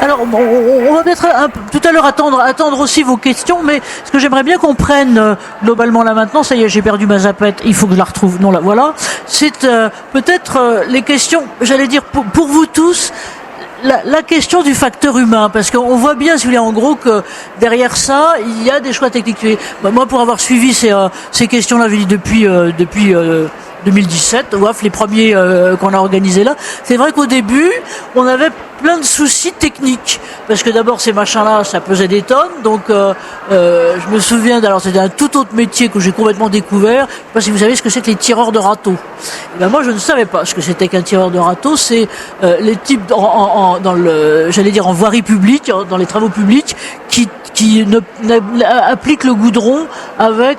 Alors, on va peut-être tout à l'heure attendre aussi vos questions, mais ce que j'aimerais bien qu'on prenne globalement là maintenant, ça y est, j'ai perdu ma zapette, il faut que je la retrouve, non, la voilà, c'est peut-être les questions, j'allais dire pour vous tous, la question du facteur humain, parce qu'on voit bien, si vous voulez, en gros, que derrière ça, il y a des choix techniques. Moi, pour avoir suivi ces questions-là, depuis 2017, les premiers qu'on a organisés là, c'est vrai qu'au début, on avait plein de soucis techniques, parce que d'abord ces machins-là, ça pesait des tonnes, donc je me souviens, alors c'était un tout autre métier que j'ai complètement découvert. Je sais pas si vous savez ce que c'est que les tireurs de râteaux. Et moi, je ne savais pas ce que c'était qu'un tireur de râteau. C'est les types en voirie publique, dans les travaux publics, qui appliquent le goudron avec.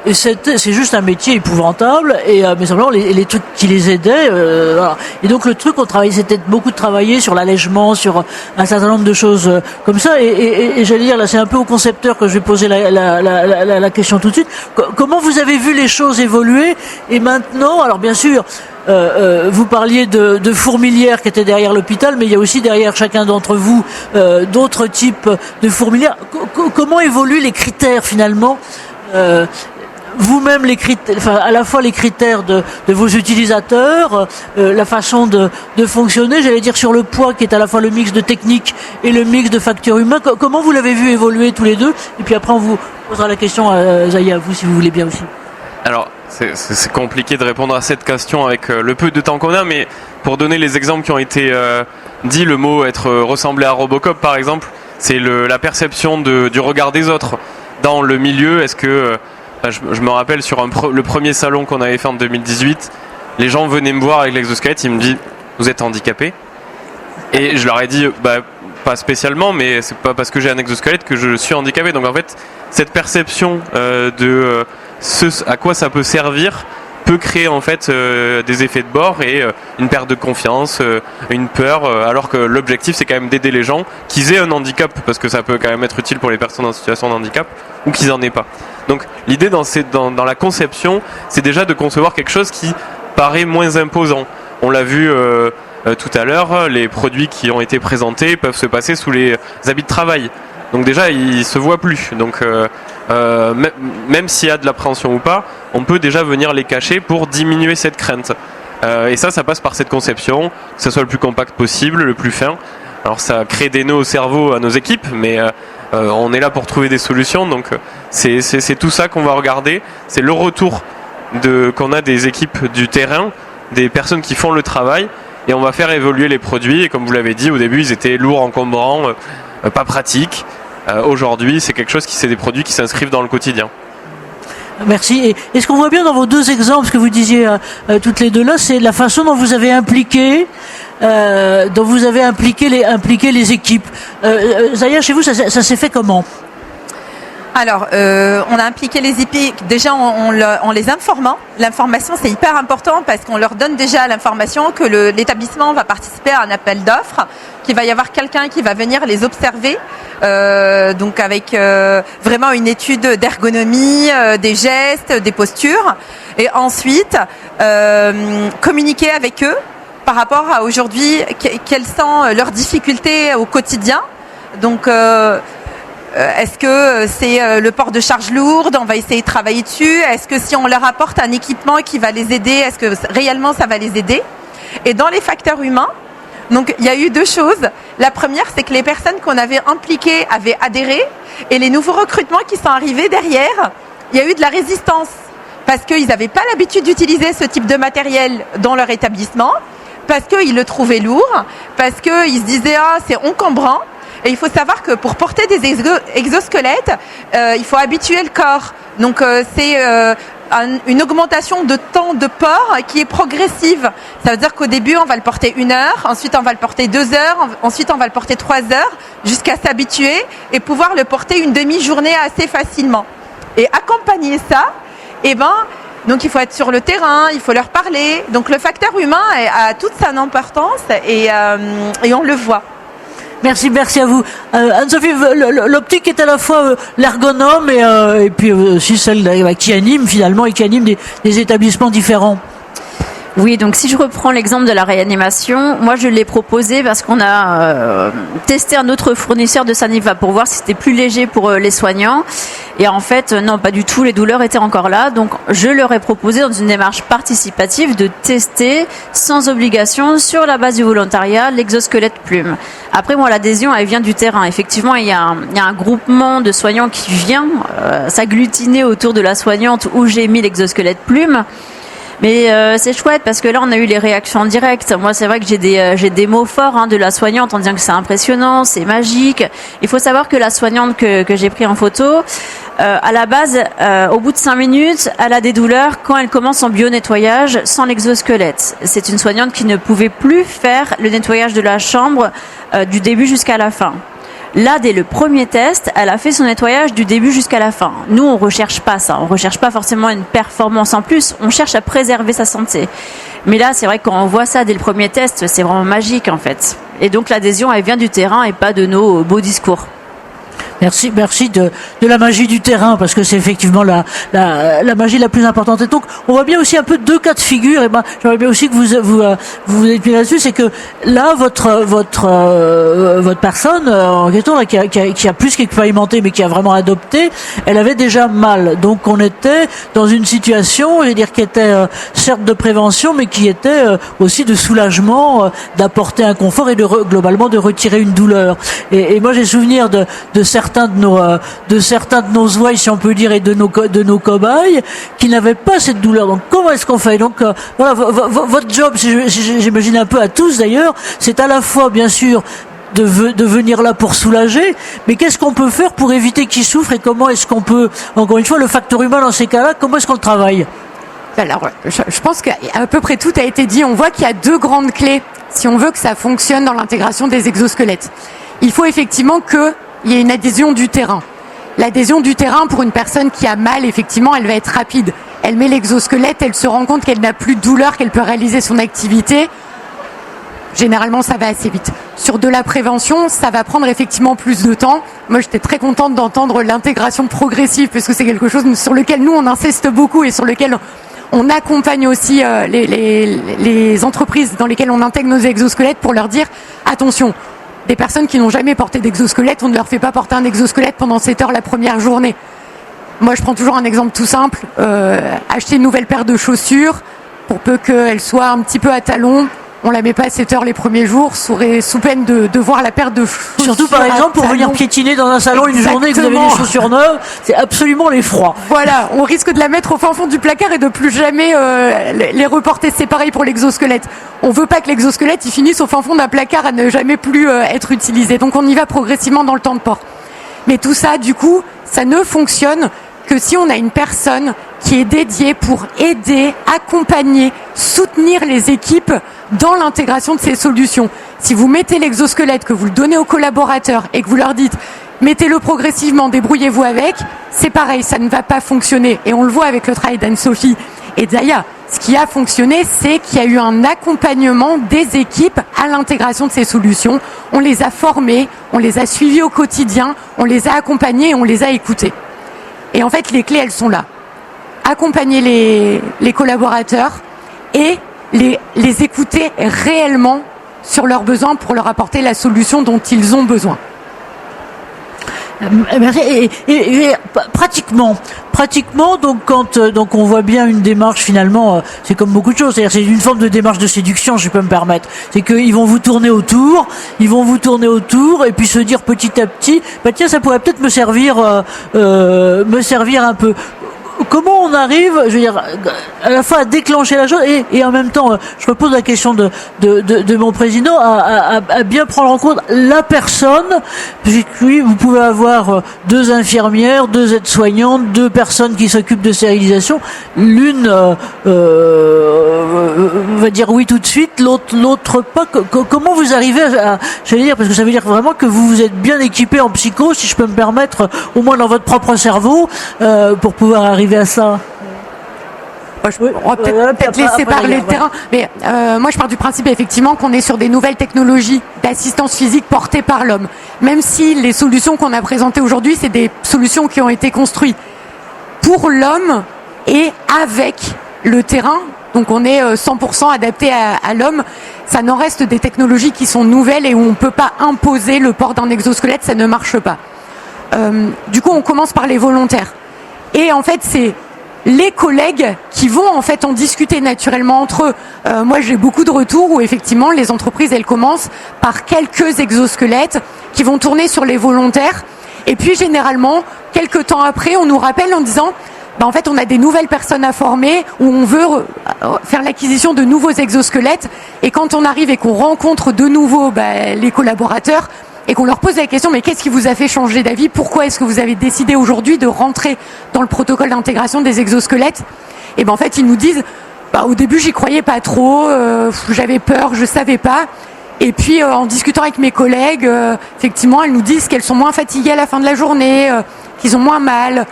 Et c'est juste un métier épouvantable. Et mais simplement les trucs qui les aidaient. Voilà. Et donc le truc, c'était beaucoup de travailler sur l'allègement, sur un certain nombre de choses comme ça. Et j'allais dire, là, c'est un peu au concepteur que je vais poser la question tout de suite. Comment vous avez vu les choses évoluer? Et maintenant, alors bien sûr, vous parliez de fourmilières qui étaient derrière l'hôpital, mais il y a aussi derrière chacun d'entre vous d'autres types de fourmilières. Comment évoluent les critères finalement? Vous-même, à la fois les critères de vos utilisateurs, la façon de fonctionner, j'allais dire sur le poids qui est à la fois le mix de technique et le mix de facteurs humains. Comment vous l'avez vu évoluer tous les deux? Et puis après on vous posera la question à Zaya, à vous, si vous voulez bien aussi. Alors, c'est compliqué de répondre à cette question avec le peu de temps qu'on a, mais pour donner les exemples qui ont été dits, le mot être ressemblé à Robocop par exemple, c'est la perception du regard des autres dans le milieu. Est-ce que je me rappelle sur le premier salon qu'on avait fait en 2018, les gens venaient me voir avec l'exosquelette, ils me disent vous êtes handicapé? Et je leur ai dit pas spécialement, mais c'est pas parce que j'ai un exosquelette que je suis handicapé. Donc en fait, cette perception de à quoi ça peut servir peut créer en fait des effets de bord et une perte de confiance, une peur, alors que l'objectif c'est quand même d'aider les gens qu'ils aient un handicap, parce que ça peut quand même être utile pour les personnes en situation de handicap ou qu'ils en aient pas. Donc l'idée dans la conception, c'est déjà de concevoir quelque chose qui paraît moins imposant. On l'a vu tout à l'heure, les produits qui ont été présentés peuvent se passer sous les habits de travail. Donc déjà, ils se voient plus. Donc même s'il y a de l'appréhension ou pas, on peut déjà venir les cacher pour diminuer cette crainte. Et ça passe par cette conception, que ce soit le plus compact possible, le plus fin. Alors ça crée des nœuds au cerveau à nos équipes, mais on est là pour trouver des solutions. Donc c'est tout ça qu'on va regarder. C'est le retour qu'on a des équipes du terrain, des personnes qui font le travail, et on va faire évoluer les produits. Et comme vous l'avez dit, au début, ils étaient lourds, encombrants, pas pratiques. Aujourd'hui, c'est quelque chose c'est des produits qui s'inscrivent dans le quotidien. Merci. Et ce qu'on voit bien dans vos deux exemples, ce que vous disiez toutes les deux là, c'est la façon dont vous avez impliqué les équipes. Zaya, chez vous, ça s'est fait comment ? Alors, on a impliqué les équipes déjà en les informant. L'information, c'est hyper important parce qu'on leur donne déjà l'information que l'établissement va participer à un appel d'offres, qu'il va y avoir quelqu'un qui va venir les observer, donc avec vraiment une étude d'ergonomie, des gestes, des postures, et ensuite communiquer avec eux par rapport à aujourd'hui, quelles sont leurs difficultés au quotidien. Donc, est-ce que c'est le port de charges lourdes? On va essayer de travailler dessus. Est-ce que si on leur apporte un équipement qui va les aider, est-ce que réellement ça va les aider? Et dans les facteurs humains, donc il y a eu deux choses. La première, c'est que les personnes qu'on avait impliquées avaient adhéré, et les nouveaux recrutements qui sont arrivés derrière, il y a eu de la résistance parce qu'ils n'avaient pas l'habitude d'utiliser ce type de matériel dans leur établissement, parce qu'ils le trouvaient lourd, parce qu'ils se disaient c'est encombrant. Et il faut savoir que pour porter des exosquelettes, il faut habituer le corps. Donc c'est une augmentation de temps de port qui est progressive. Ça veut dire qu'au début, on va le porter 1 heure, ensuite on va le porter 2 heures, ensuite on va le porter 3 heures, jusqu'à s'habituer et pouvoir le porter une demi-journée assez facilement. Et accompagner ça, donc il faut être sur le terrain, il faut leur parler. Donc le facteur humain a toute son importance et on le voit. Merci à vous. Anne-Sophie, l'optique est à la fois l'ergonome et puis aussi celle qui anime finalement et qui anime des établissements différents. Oui, donc si je reprends l'exemple de la réanimation, moi je l'ai proposé parce qu'on a testé un autre fournisseur de Saniva pour voir si c'était plus léger pour les soignants. Et en fait, non, pas du tout, les douleurs étaient encore là. Donc je leur ai proposé dans une démarche participative de tester sans obligation sur la base du volontariat l'exosquelette plume. Après, moi, l'adhésion, elle vient du terrain. Effectivement, il y a un groupement de soignants qui vient s'agglutiner autour de la soignante où j'ai mis l'exosquelette plume. Mais c'est chouette parce que là on a eu les réactions en direct. Moi c'est vrai que j'ai des mots forts de la soignante en disant que c'est impressionnant, c'est magique. Il faut savoir que la soignante que j'ai pris en photo, à la base, au bout de 5 minutes, elle a des douleurs quand elle commence son bio-nettoyage sans l'exosquelette. C'est une soignante qui ne pouvait plus faire le nettoyage de la chambre du début jusqu'à la fin. Là, dès le premier test, elle a fait son nettoyage du début jusqu'à la fin. Nous, on recherche pas ça. On recherche pas forcément une performance en plus. On cherche à préserver sa santé. Mais là, c'est vrai que quand on voit ça dès le premier test, c'est vraiment magique, en fait. Et donc, l'adhésion, elle vient du terrain et pas de nos beaux discours. Merci de la magie du terrain, parce que c'est effectivement la magie la plus importante. Et donc, on voit bien aussi un peu deux cas de figure. Et j'aimerais bien aussi que vous expliquiez là-dessus, c'est que là, votre personne en question, là, qui a plus qu'expérimenté, mais qui a vraiment adopté, elle avait déjà mal. Donc, on était dans une situation, je veux dire, qui était certes de prévention, mais qui était aussi de soulagement, d'apporter un confort et globalement de retirer une douleur. Et moi, j'ai souvenir de certains de nos ouailles, si on peut dire, et de nos cobayes qui n'avaient pas cette douleur. Donc comment est-ce qu'on fait? Donc voilà, votre job, j'imagine un peu à tous d'ailleurs, c'est à la fois bien sûr de venir là pour soulager, mais qu'est-ce qu'on peut faire pour éviter qu'ils souffrent, et comment est-ce qu'on peut, encore une fois, le facteur humain dans ces cas-là, comment est-ce qu'on le travaille? Alors, je pense qu'à peu près tout a été dit. On voit qu'il y a deux grandes clés si on veut que ça fonctionne dans l'intégration des exosquelettes. Il faut effectivement qu'il y ait une adhésion du terrain. L'adhésion du terrain pour une personne qui a mal, effectivement, elle va être rapide. Elle met l'exosquelette, elle se rend compte qu'elle n'a plus de douleur, qu'elle peut réaliser son activité. Généralement, ça va assez vite. Sur de la prévention, ça va prendre effectivement plus de temps. Moi, j'étais très contente d'entendre l'intégration progressive, parce que c'est quelque chose sur lequel nous, on insiste beaucoup et sur lequel on accompagne aussi les entreprises dans lesquelles on intègre nos exosquelettes pour leur dire attention, des personnes qui n'ont jamais porté d'exosquelette, on ne leur fait pas porter un exosquelette pendant 7 heures la première journée. Moi, je prends toujours un exemple tout simple. Acheter une nouvelle paire de chaussures, pour peu qu'elle soit un petit peu à talons, on la met pas à 7 heures les premiers jours, sous peine de voir la paire de chaussures. Surtout, par exemple, pour venir piétiner dans un salon une journée et que vous avez des chaussures neuves, c'est absolument l'effroi. Voilà, on risque de la mettre au fin fond du placard et de plus jamais les reporter. C'est pareil pour l'exosquelette. On veut pas que l'exosquelette il finisse au fin fond d'un placard à ne jamais plus être utilisé. Donc on y va progressivement dans le temps de port. Mais tout ça, du coup, ça ne fonctionne que si on a une personne qui est dédiée pour aider, accompagner, soutenir les équipes dans l'intégration de ces solutions. Si vous mettez l'exosquelette, que vous le donnez aux collaborateurs et que vous leur dites mettez-le progressivement, débrouillez-vous avec, c'est pareil, ça ne va pas fonctionner. Et on le voit avec le travail d'Anne-Sophie et d'Aya. Ce qui a fonctionné, c'est qu'il y a eu un accompagnement des équipes à l'intégration de ces solutions. On les a formés, on les a suivis au quotidien, on les a accompagnés et on les a écoutés. Et en fait, les clés, elles sont là. Accompagner les collaborateurs et les écouter réellement sur leurs besoins pour leur apporter la solution dont ils ont besoin. Merci. Et pratiquement, donc on voit bien une démarche finalement, c'est comme beaucoup de choses, c'est-à-dire c'est une forme de démarche de séduction, je peux me permettre. C'est qu'ils vont vous tourner autour, et puis se dire petit à petit, bah tiens, ça pourrait peut-être me servir un peu. Comment on arrive, je veux dire, à la fois à déclencher la chose et en même temps, je repose la question de mon président, à bien prendre en compte la personne. Oui, vous pouvez avoir 2 infirmières, 2 aides-soignantes, 2 personnes qui s'occupent de stérilisation. L'une va dire oui tout de suite, l'autre pas. Comment vous arrivez j'allais dire, parce que ça veut dire vraiment que vous êtes bien équipé en psycho, si je peux me permettre, au moins dans votre propre cerveau, pour pouvoir arriver à ça. On va peut-être laisser parler le terrain, mais moi je pars du principe effectivement qu'on est sur des nouvelles technologies d'assistance physique portées par l'homme. Même si les solutions qu'on a présentées aujourd'hui, c'est des solutions qui ont été construites pour l'homme et avec le terrain, donc on est 100% adapté à l'homme. Ça n'en reste des technologies qui sont nouvelles et où on ne peut pas imposer le port d'un exosquelette, ça ne marche pas. Du coup, on commence par les volontaires. Et en fait, c'est les collègues qui vont en fait en discuter naturellement entre eux. Moi, j'ai beaucoup de retours où effectivement les entreprises elles commencent par quelques exosquelettes qui vont tourner sur les volontaires. Et puis généralement, quelques temps après, on nous rappelle en disant bah, en fait, on a des nouvelles personnes à former où on veut faire l'acquisition de nouveaux exosquelettes. Et quand on arrive et qu'on rencontre de nouveau les collaborateurs, et qu'on leur pose la question, mais qu'est-ce qui vous a fait changer d'avis? Pourquoi est-ce que vous avez décidé aujourd'hui de rentrer dans le protocole d'intégration des exosquelettes? Et ben en fait, ils nous disent, au début, j'y croyais pas trop, j'avais peur, je savais pas. Et puis, en discutant avec mes collègues, effectivement, elles nous disent qu'elles sont moins fatiguées à la fin de la journée, qu'ils ont moins mal.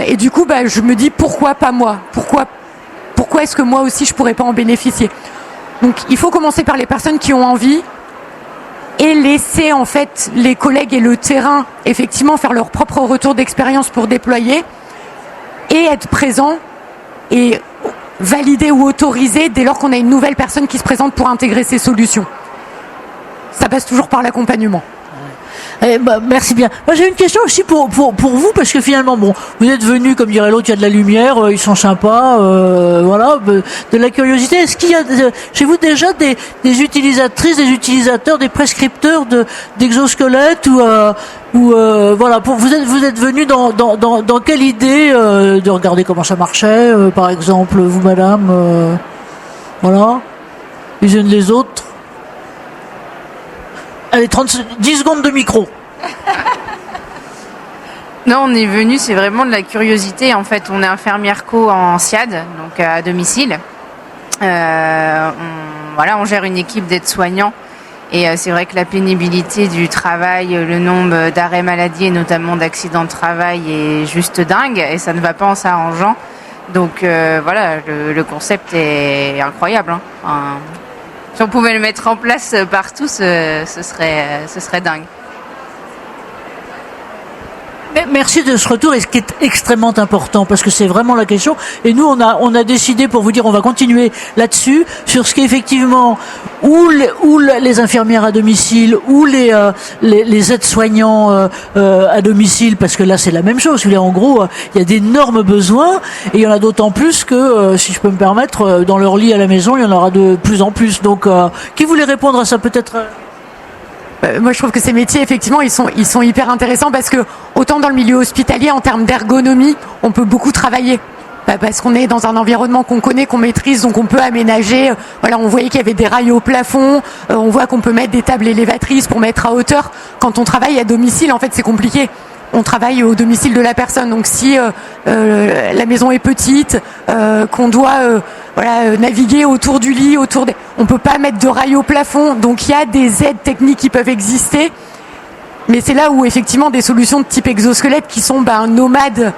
Et du coup, je me dis, pourquoi pas moi? Pourquoi est-ce que moi aussi, je pourrais pas en bénéficier? Donc, il faut commencer par les personnes qui ont envie, et laisser en fait les collègues et le terrain effectivement faire leur propre retour d'expérience pour déployer et être présent et valider ou autoriser dès lors qu'on a une nouvelle personne qui se présente pour intégrer ces solutions. Ça passe toujours par l'accompagnement. Merci bien. Moi j'ai une question aussi pour vous, parce que finalement bon, vous êtes venu, comme dirait l'autre, il y a de la lumière, ils sont sympas, voilà, de la curiosité. Est-ce qu'il y a chez vous déjà des utilisatrices, des utilisateurs, des prescripteurs d'exosquelettes ou voilà, vous êtes venu dans quelle idée de regarder comment ça marchait, par exemple, vous madame, voilà, les unes les autres. Allez, 10 secondes de micro. Non, on est venu, c'est vraiment de la curiosité. En fait, on est infirmière co en SIAD, donc à domicile. On gère une équipe d'aides-soignants Et c'est vrai que la pénibilité du travail, le nombre d'arrêts maladie et notamment d'accidents de travail est juste dingue et ça ne va pas en s'arrangeant. Donc voilà, le concept est incroyable. Enfin, si on pouvait le mettre en place partout, ce serait dingue. Merci de ce retour, et ce qui est extrêmement important, parce que c'est vraiment la question. Et nous, on a décidé, pour vous dire, on va continuer là-dessus, sur ce qui est effectivement ou les infirmières à domicile, ou les aides-soignants à domicile, parce que là, c'est la même chose. En gros, il y a d'énormes besoins, et il y en a d'autant plus que, si je peux me permettre, dans leur lit à la maison, il y en aura de plus en plus. Donc, qui voulait répondre à ça, peut-être? Moi, je trouve que ces métiers, effectivement, ils sont hyper intéressants parce que, autant dans le milieu hospitalier, en termes d'ergonomie, on peut beaucoup travailler. Parce qu'on est dans un environnement qu'on connaît, qu'on maîtrise, donc on peut aménager. Voilà, on voyait qu'il y avait des rails au plafond, on voit qu'on peut mettre des tables élévatrices pour mettre à hauteur. Quand on travaille à domicile, en fait, c'est compliqué. On travaille au domicile de la personne. Donc si la maison est petite, qu'on doit naviguer autour du lit, on peut pas mettre de rails au plafond. Donc il y a des aides techniques qui peuvent exister. Mais c'est là où effectivement des solutions de type exosquelette qui sont nomades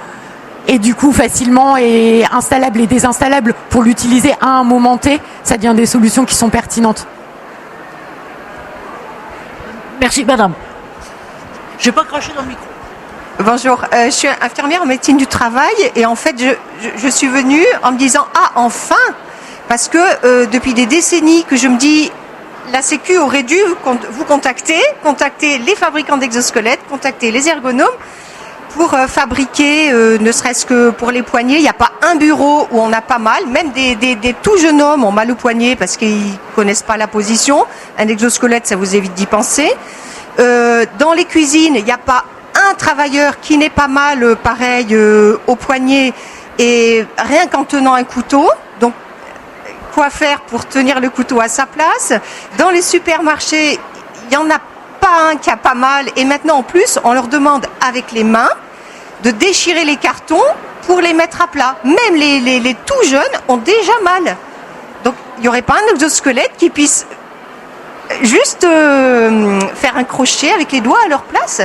et du coup facilement et installables et désinstallables pour l'utiliser à un moment T, ça devient des solutions qui sont pertinentes. Merci, madame. J'ai pas craché dans le micro. Bonjour, je suis infirmière en médecine du travail et en fait je suis venue en me disant enfin, parce que depuis des décennies que je me dis la Sécu aurait dû vous contacter les fabricants d'exosquelettes, contacter les ergonomes pour fabriquer, ne serait-ce que pour les poignets. Il n'y a pas un bureau où on a pas mal, même des tout jeunes hommes ont mal au poignet parce qu'ils connaissent pas la position. Un exosquelette, ça vous évite d'y penser. Dans les cuisines, il n'y a pas un travailleur qui n'est pas mal pareil au poignet et rien qu'en tenant un couteau. Donc, quoi faire pour tenir le couteau à sa place? Dans les supermarchés, il n'y en a pas un qui a pas mal. Et maintenant, en plus, on leur demande avec les mains de déchirer les cartons pour les mettre à plat. Même les tout jeunes ont déjà mal. Donc, il n'y aurait pas un exosquelette qui puisse juste faire un crochet avec les doigts à leur place.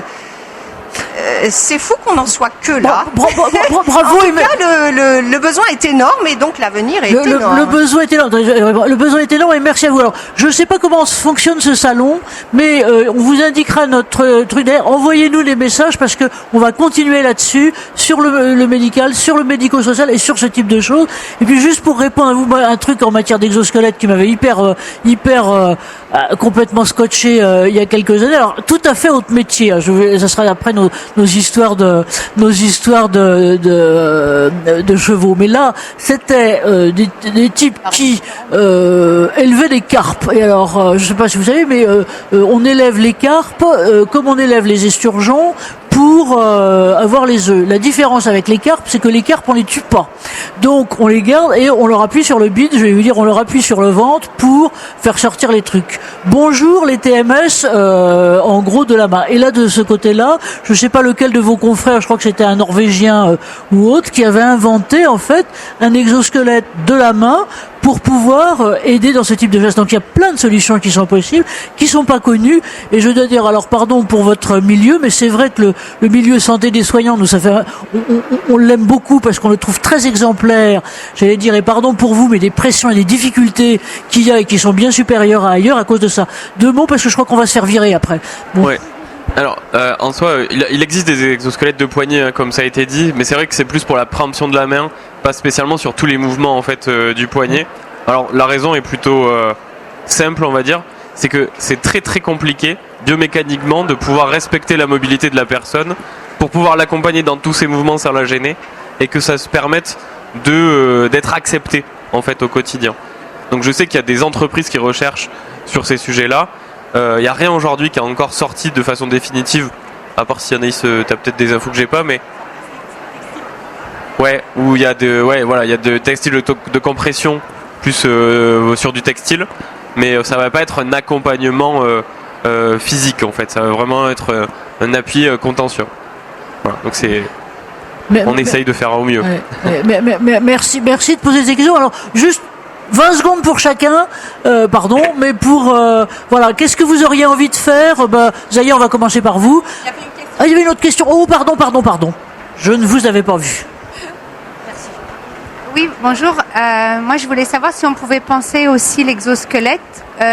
C'est fou qu'on n'en soit que là. Bravo. En tout cas, le besoin est énorme et donc l'avenir est énorme. Le besoin est énorme. Le besoin est énorme et merci à vous. Alors, je ne sais pas comment fonctionne ce salon, mais on vous indiquera notre truc d'ailleurs. Envoyez-nous les messages parce que on va continuer là-dessus, sur le médical, sur le médico-social et sur ce type de choses. Et puis juste pour répondre à vous, un truc en matière d'exosquelette qui m'avait hyper complètement scotché il y a quelques années. Alors tout à fait autre métier. Ça sera après nos histoires de chevaux. Mais là, c'était des types qui élevaient des carpes. Et alors, je sais pas si vous savez, mais on élève les carpes comme on élève les esturgeons pour avoir les œufs. La différence avec les carpes, c'est que les carpes, on les tue pas. Donc, on les garde et on leur appuie sur le bide, je vais vous dire, on leur appuie sur le ventre pour faire sortir les trucs. Bonjour les TMS, en gros de la main. Et là, de ce côté-là, je sais pas lequel de vos confrères, je crois que c'était un Norvégien ou autre, qui avait inventé, en fait, un exosquelette de la main pour pouvoir aider dans ce type de geste. Donc il y a plein de solutions qui sont possibles, qui sont pas connues. Et je dois dire, alors pardon pour votre milieu, mais c'est vrai que le milieu santé des soignants, nous ça fait, on l'aime beaucoup parce qu'on le trouve très exemplaire. J'allais dire, et pardon pour vous, mais des pressions et des difficultés qu'il y a et qui sont bien supérieures à ailleurs à cause de ça. Deux mots parce que je crois qu'on va se faire virer après. Bon. Ouais. Alors, en soi, il existe des exosquelettes de poignet, hein, comme ça a été dit, mais c'est vrai que c'est plus pour la préhension de la main, pas spécialement sur tous les mouvements en fait du poignet. Alors, la raison est plutôt simple, on va dire, c'est que c'est très très compliqué biomécaniquement de pouvoir respecter la mobilité de la personne pour pouvoir l'accompagner dans tous ses mouvements sans la gêner et que ça se permette d'être accepté en fait au quotidien. Donc, je sais qu'il y a des entreprises qui recherchent sur ces sujets-là. Il n'y a rien aujourd'hui qui a encore sorti de façon définitive, à part si Anaïs t'as peut-être des infos que j'ai pas, mais ouais, où il y a il y a de textile de compression plus sur du textile, mais ça va pas être un accompagnement physique en fait, ça va vraiment être un appui contentieux. Voilà, donc on essaye de faire au mieux. Merci de poser ces questions. Alors juste 20 secondes pour chacun, pardon, mais pour... voilà, qu'est-ce que vous auriez envie de faire? Zaya, on va commencer par vous. Il y avait une autre question. Oh, pardon. Je ne vous avais pas vu. Oui, bonjour. Moi, je voulais savoir si on pouvait penser aussi l'exosquelette,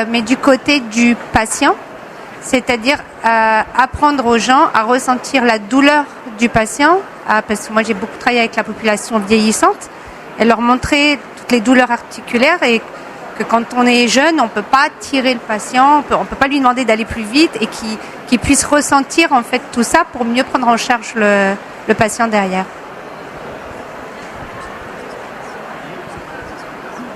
mais du côté du patient, c'est-à-dire apprendre aux gens à ressentir la douleur du patient, parce que moi, j'ai beaucoup travaillé avec la population vieillissante, et leur montrer toutes les douleurs articulaires et que quand on est jeune, on ne peut pas tirer le patient, on peut pas lui demander d'aller plus vite et qu'il puisse ressentir en fait tout ça pour mieux prendre en charge le patient derrière.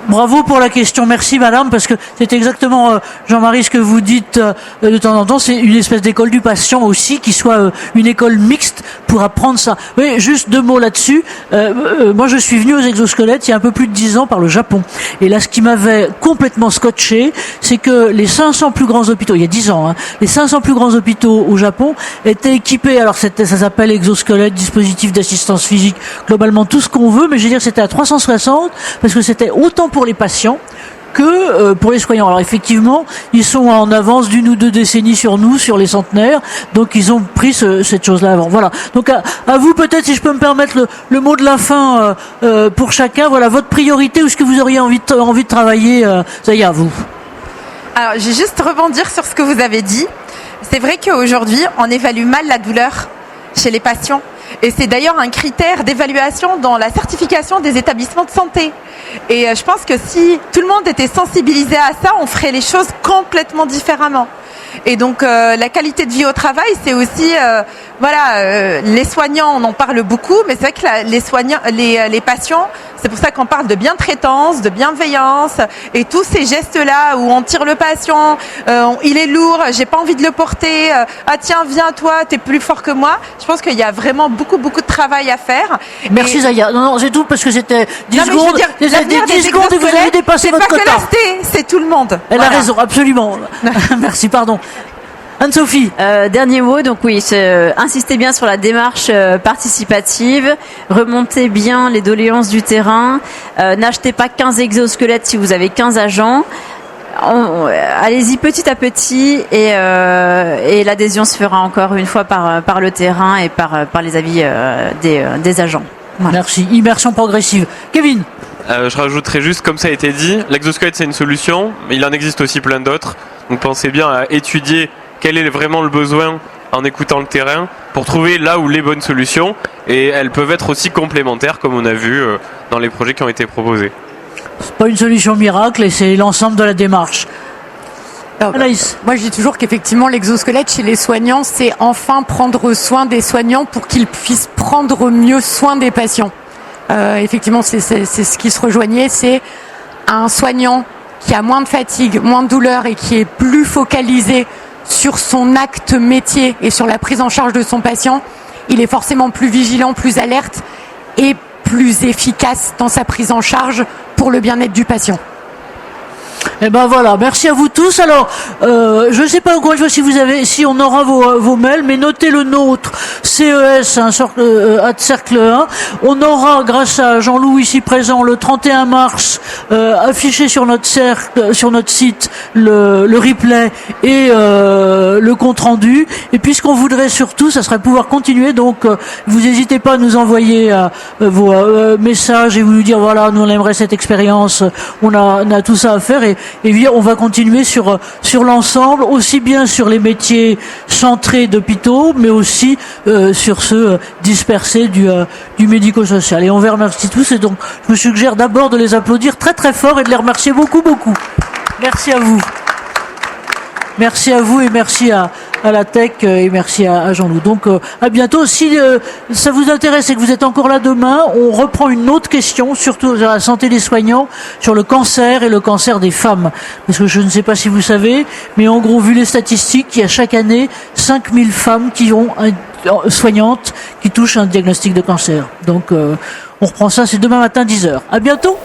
Bravo pour la question, merci madame, parce que c'est exactement, Jean-Marie, ce que vous dites de temps en temps, c'est une espèce d'école du patient aussi, qui soit une école mixte pour apprendre ça. Oui, juste 2 mots là-dessus. Moi, je suis venu aux exosquelettes il y a un peu plus de 10 ans par le Japon. Et là, ce qui m'avait complètement scotché, c'est que les 500 plus grands hôpitaux, il y a 10 ans, les 500 plus grands hôpitaux au Japon étaient équipés, alors ça s'appelle exosquelette, dispositif d'assistance physique, globalement tout ce qu'on veut, mais je veux dire, c'était à 360, parce que c'était autant pour les patients que pour les soignants. Alors effectivement, ils sont en avance d'1 ou 2 décennies sur nous, sur les centenaires, donc ils ont pris cette chose-là avant. Voilà. Donc à vous peut-être, si je peux me permettre le mot de la fin pour chacun. Voilà, votre priorité ou ce que vous auriez envie de travailler. Ça y est, à vous. Alors, je vais juste rebondir sur ce que vous avez dit. C'est vrai qu'aujourd'hui, on évalue mal la douleur chez les patients. Et c'est d'ailleurs un critère d'évaluation dans la certification des établissements de santé. Et je pense que si tout le monde était sensibilisé à ça, on ferait les choses complètement différemment. Et donc la qualité de vie au travail, c'est aussi les soignants, on en parle beaucoup, mais c'est vrai que les soignants, les patients, c'est pour ça qu'on parle de bientraitance, de bienveillance et tous ces gestes-là où on tire le patient, il est lourd, j'ai pas envie de le porter, ah tiens viens toi, t'es plus fort que moi. Je pense qu'il y a vraiment beaucoup de travail à faire. Merci Zaya. Non, c'est tout parce que c'était 10 secondes. Je veux dire, l'avenir des 10 secondes et vous avez dépassé votre quota. C'est pas que la ST, c'est tout le monde. Elle a raison, absolument. Merci, pardon. Anne-Sophie. Dernier mot, donc oui, insistez bien sur la démarche participative, remontez bien les doléances du terrain, n'achetez pas 15 exosquelettes si vous avez 15 agents. Allez-y petit à petit et l'adhésion se fera encore une fois par le terrain et par les avis des agents. Voilà. Merci. Immersion progressive. Kevin. Je rajouterais juste, comme ça a été dit, l'exosquelette c'est une solution, mais il en existe aussi plein d'autres. Donc pensez bien à étudier quel est vraiment le besoin en écoutant le terrain pour trouver là où les bonnes solutions, et elles peuvent être aussi complémentaires comme on a vu dans les projets qui ont été proposés. C'est pas une solution miracle et c'est l'ensemble de la démarche. Alors, moi je dis toujours qu'effectivement l'exosquelette chez les soignants, c'est enfin prendre soin des soignants pour qu'ils puissent prendre mieux soin des patients. Effectivement c'est ce qui se rejoignait, c'est un soignant qui a moins de fatigue, moins de douleur et qui est plus focalisé sur son acte métier et sur la prise en charge de son patient, il est forcément plus vigilant, plus alerte et plus efficace dans sa prise en charge pour le bien-être du patient. Eh ben voilà, merci à vous tous. Alors, je ne sais pas encore une fois si on aura vos mails, mais notez le nôtre, CES, cercle 1. On aura, grâce à Jean-Loup ici présent, le 31 mars, affiché sur notre site, le replay et le compte rendu. Et puis ce qu'on voudrait surtout, ça serait pouvoir continuer. Donc, vous n'hésitez pas à nous envoyer vos messages et vous nous dire voilà, nous on aimerait cette expérience, on a tout ça à faire. Et bien, on va continuer sur l'ensemble, aussi bien sur les métiers centrés d'hôpitaux, mais aussi sur ceux dispersés du médico-social. Et on vous remercie tous. Et donc, je me suggère d'abord de les applaudir très très fort et de les remercier beaucoup beaucoup. Merci à vous. Merci à vous et merci à la Tech et merci à Jean-Loup. Donc à bientôt. Si ça vous intéresse et que vous êtes encore là demain, on reprend une autre question, surtout sur la santé des soignants, sur le cancer et le cancer des femmes. Parce que je ne sais pas si vous savez, mais en gros, vu les statistiques, il y a chaque année 5000 femmes soignantes qui touchent un diagnostic de cancer. Donc on reprend ça, c'est demain matin 10h. À bientôt.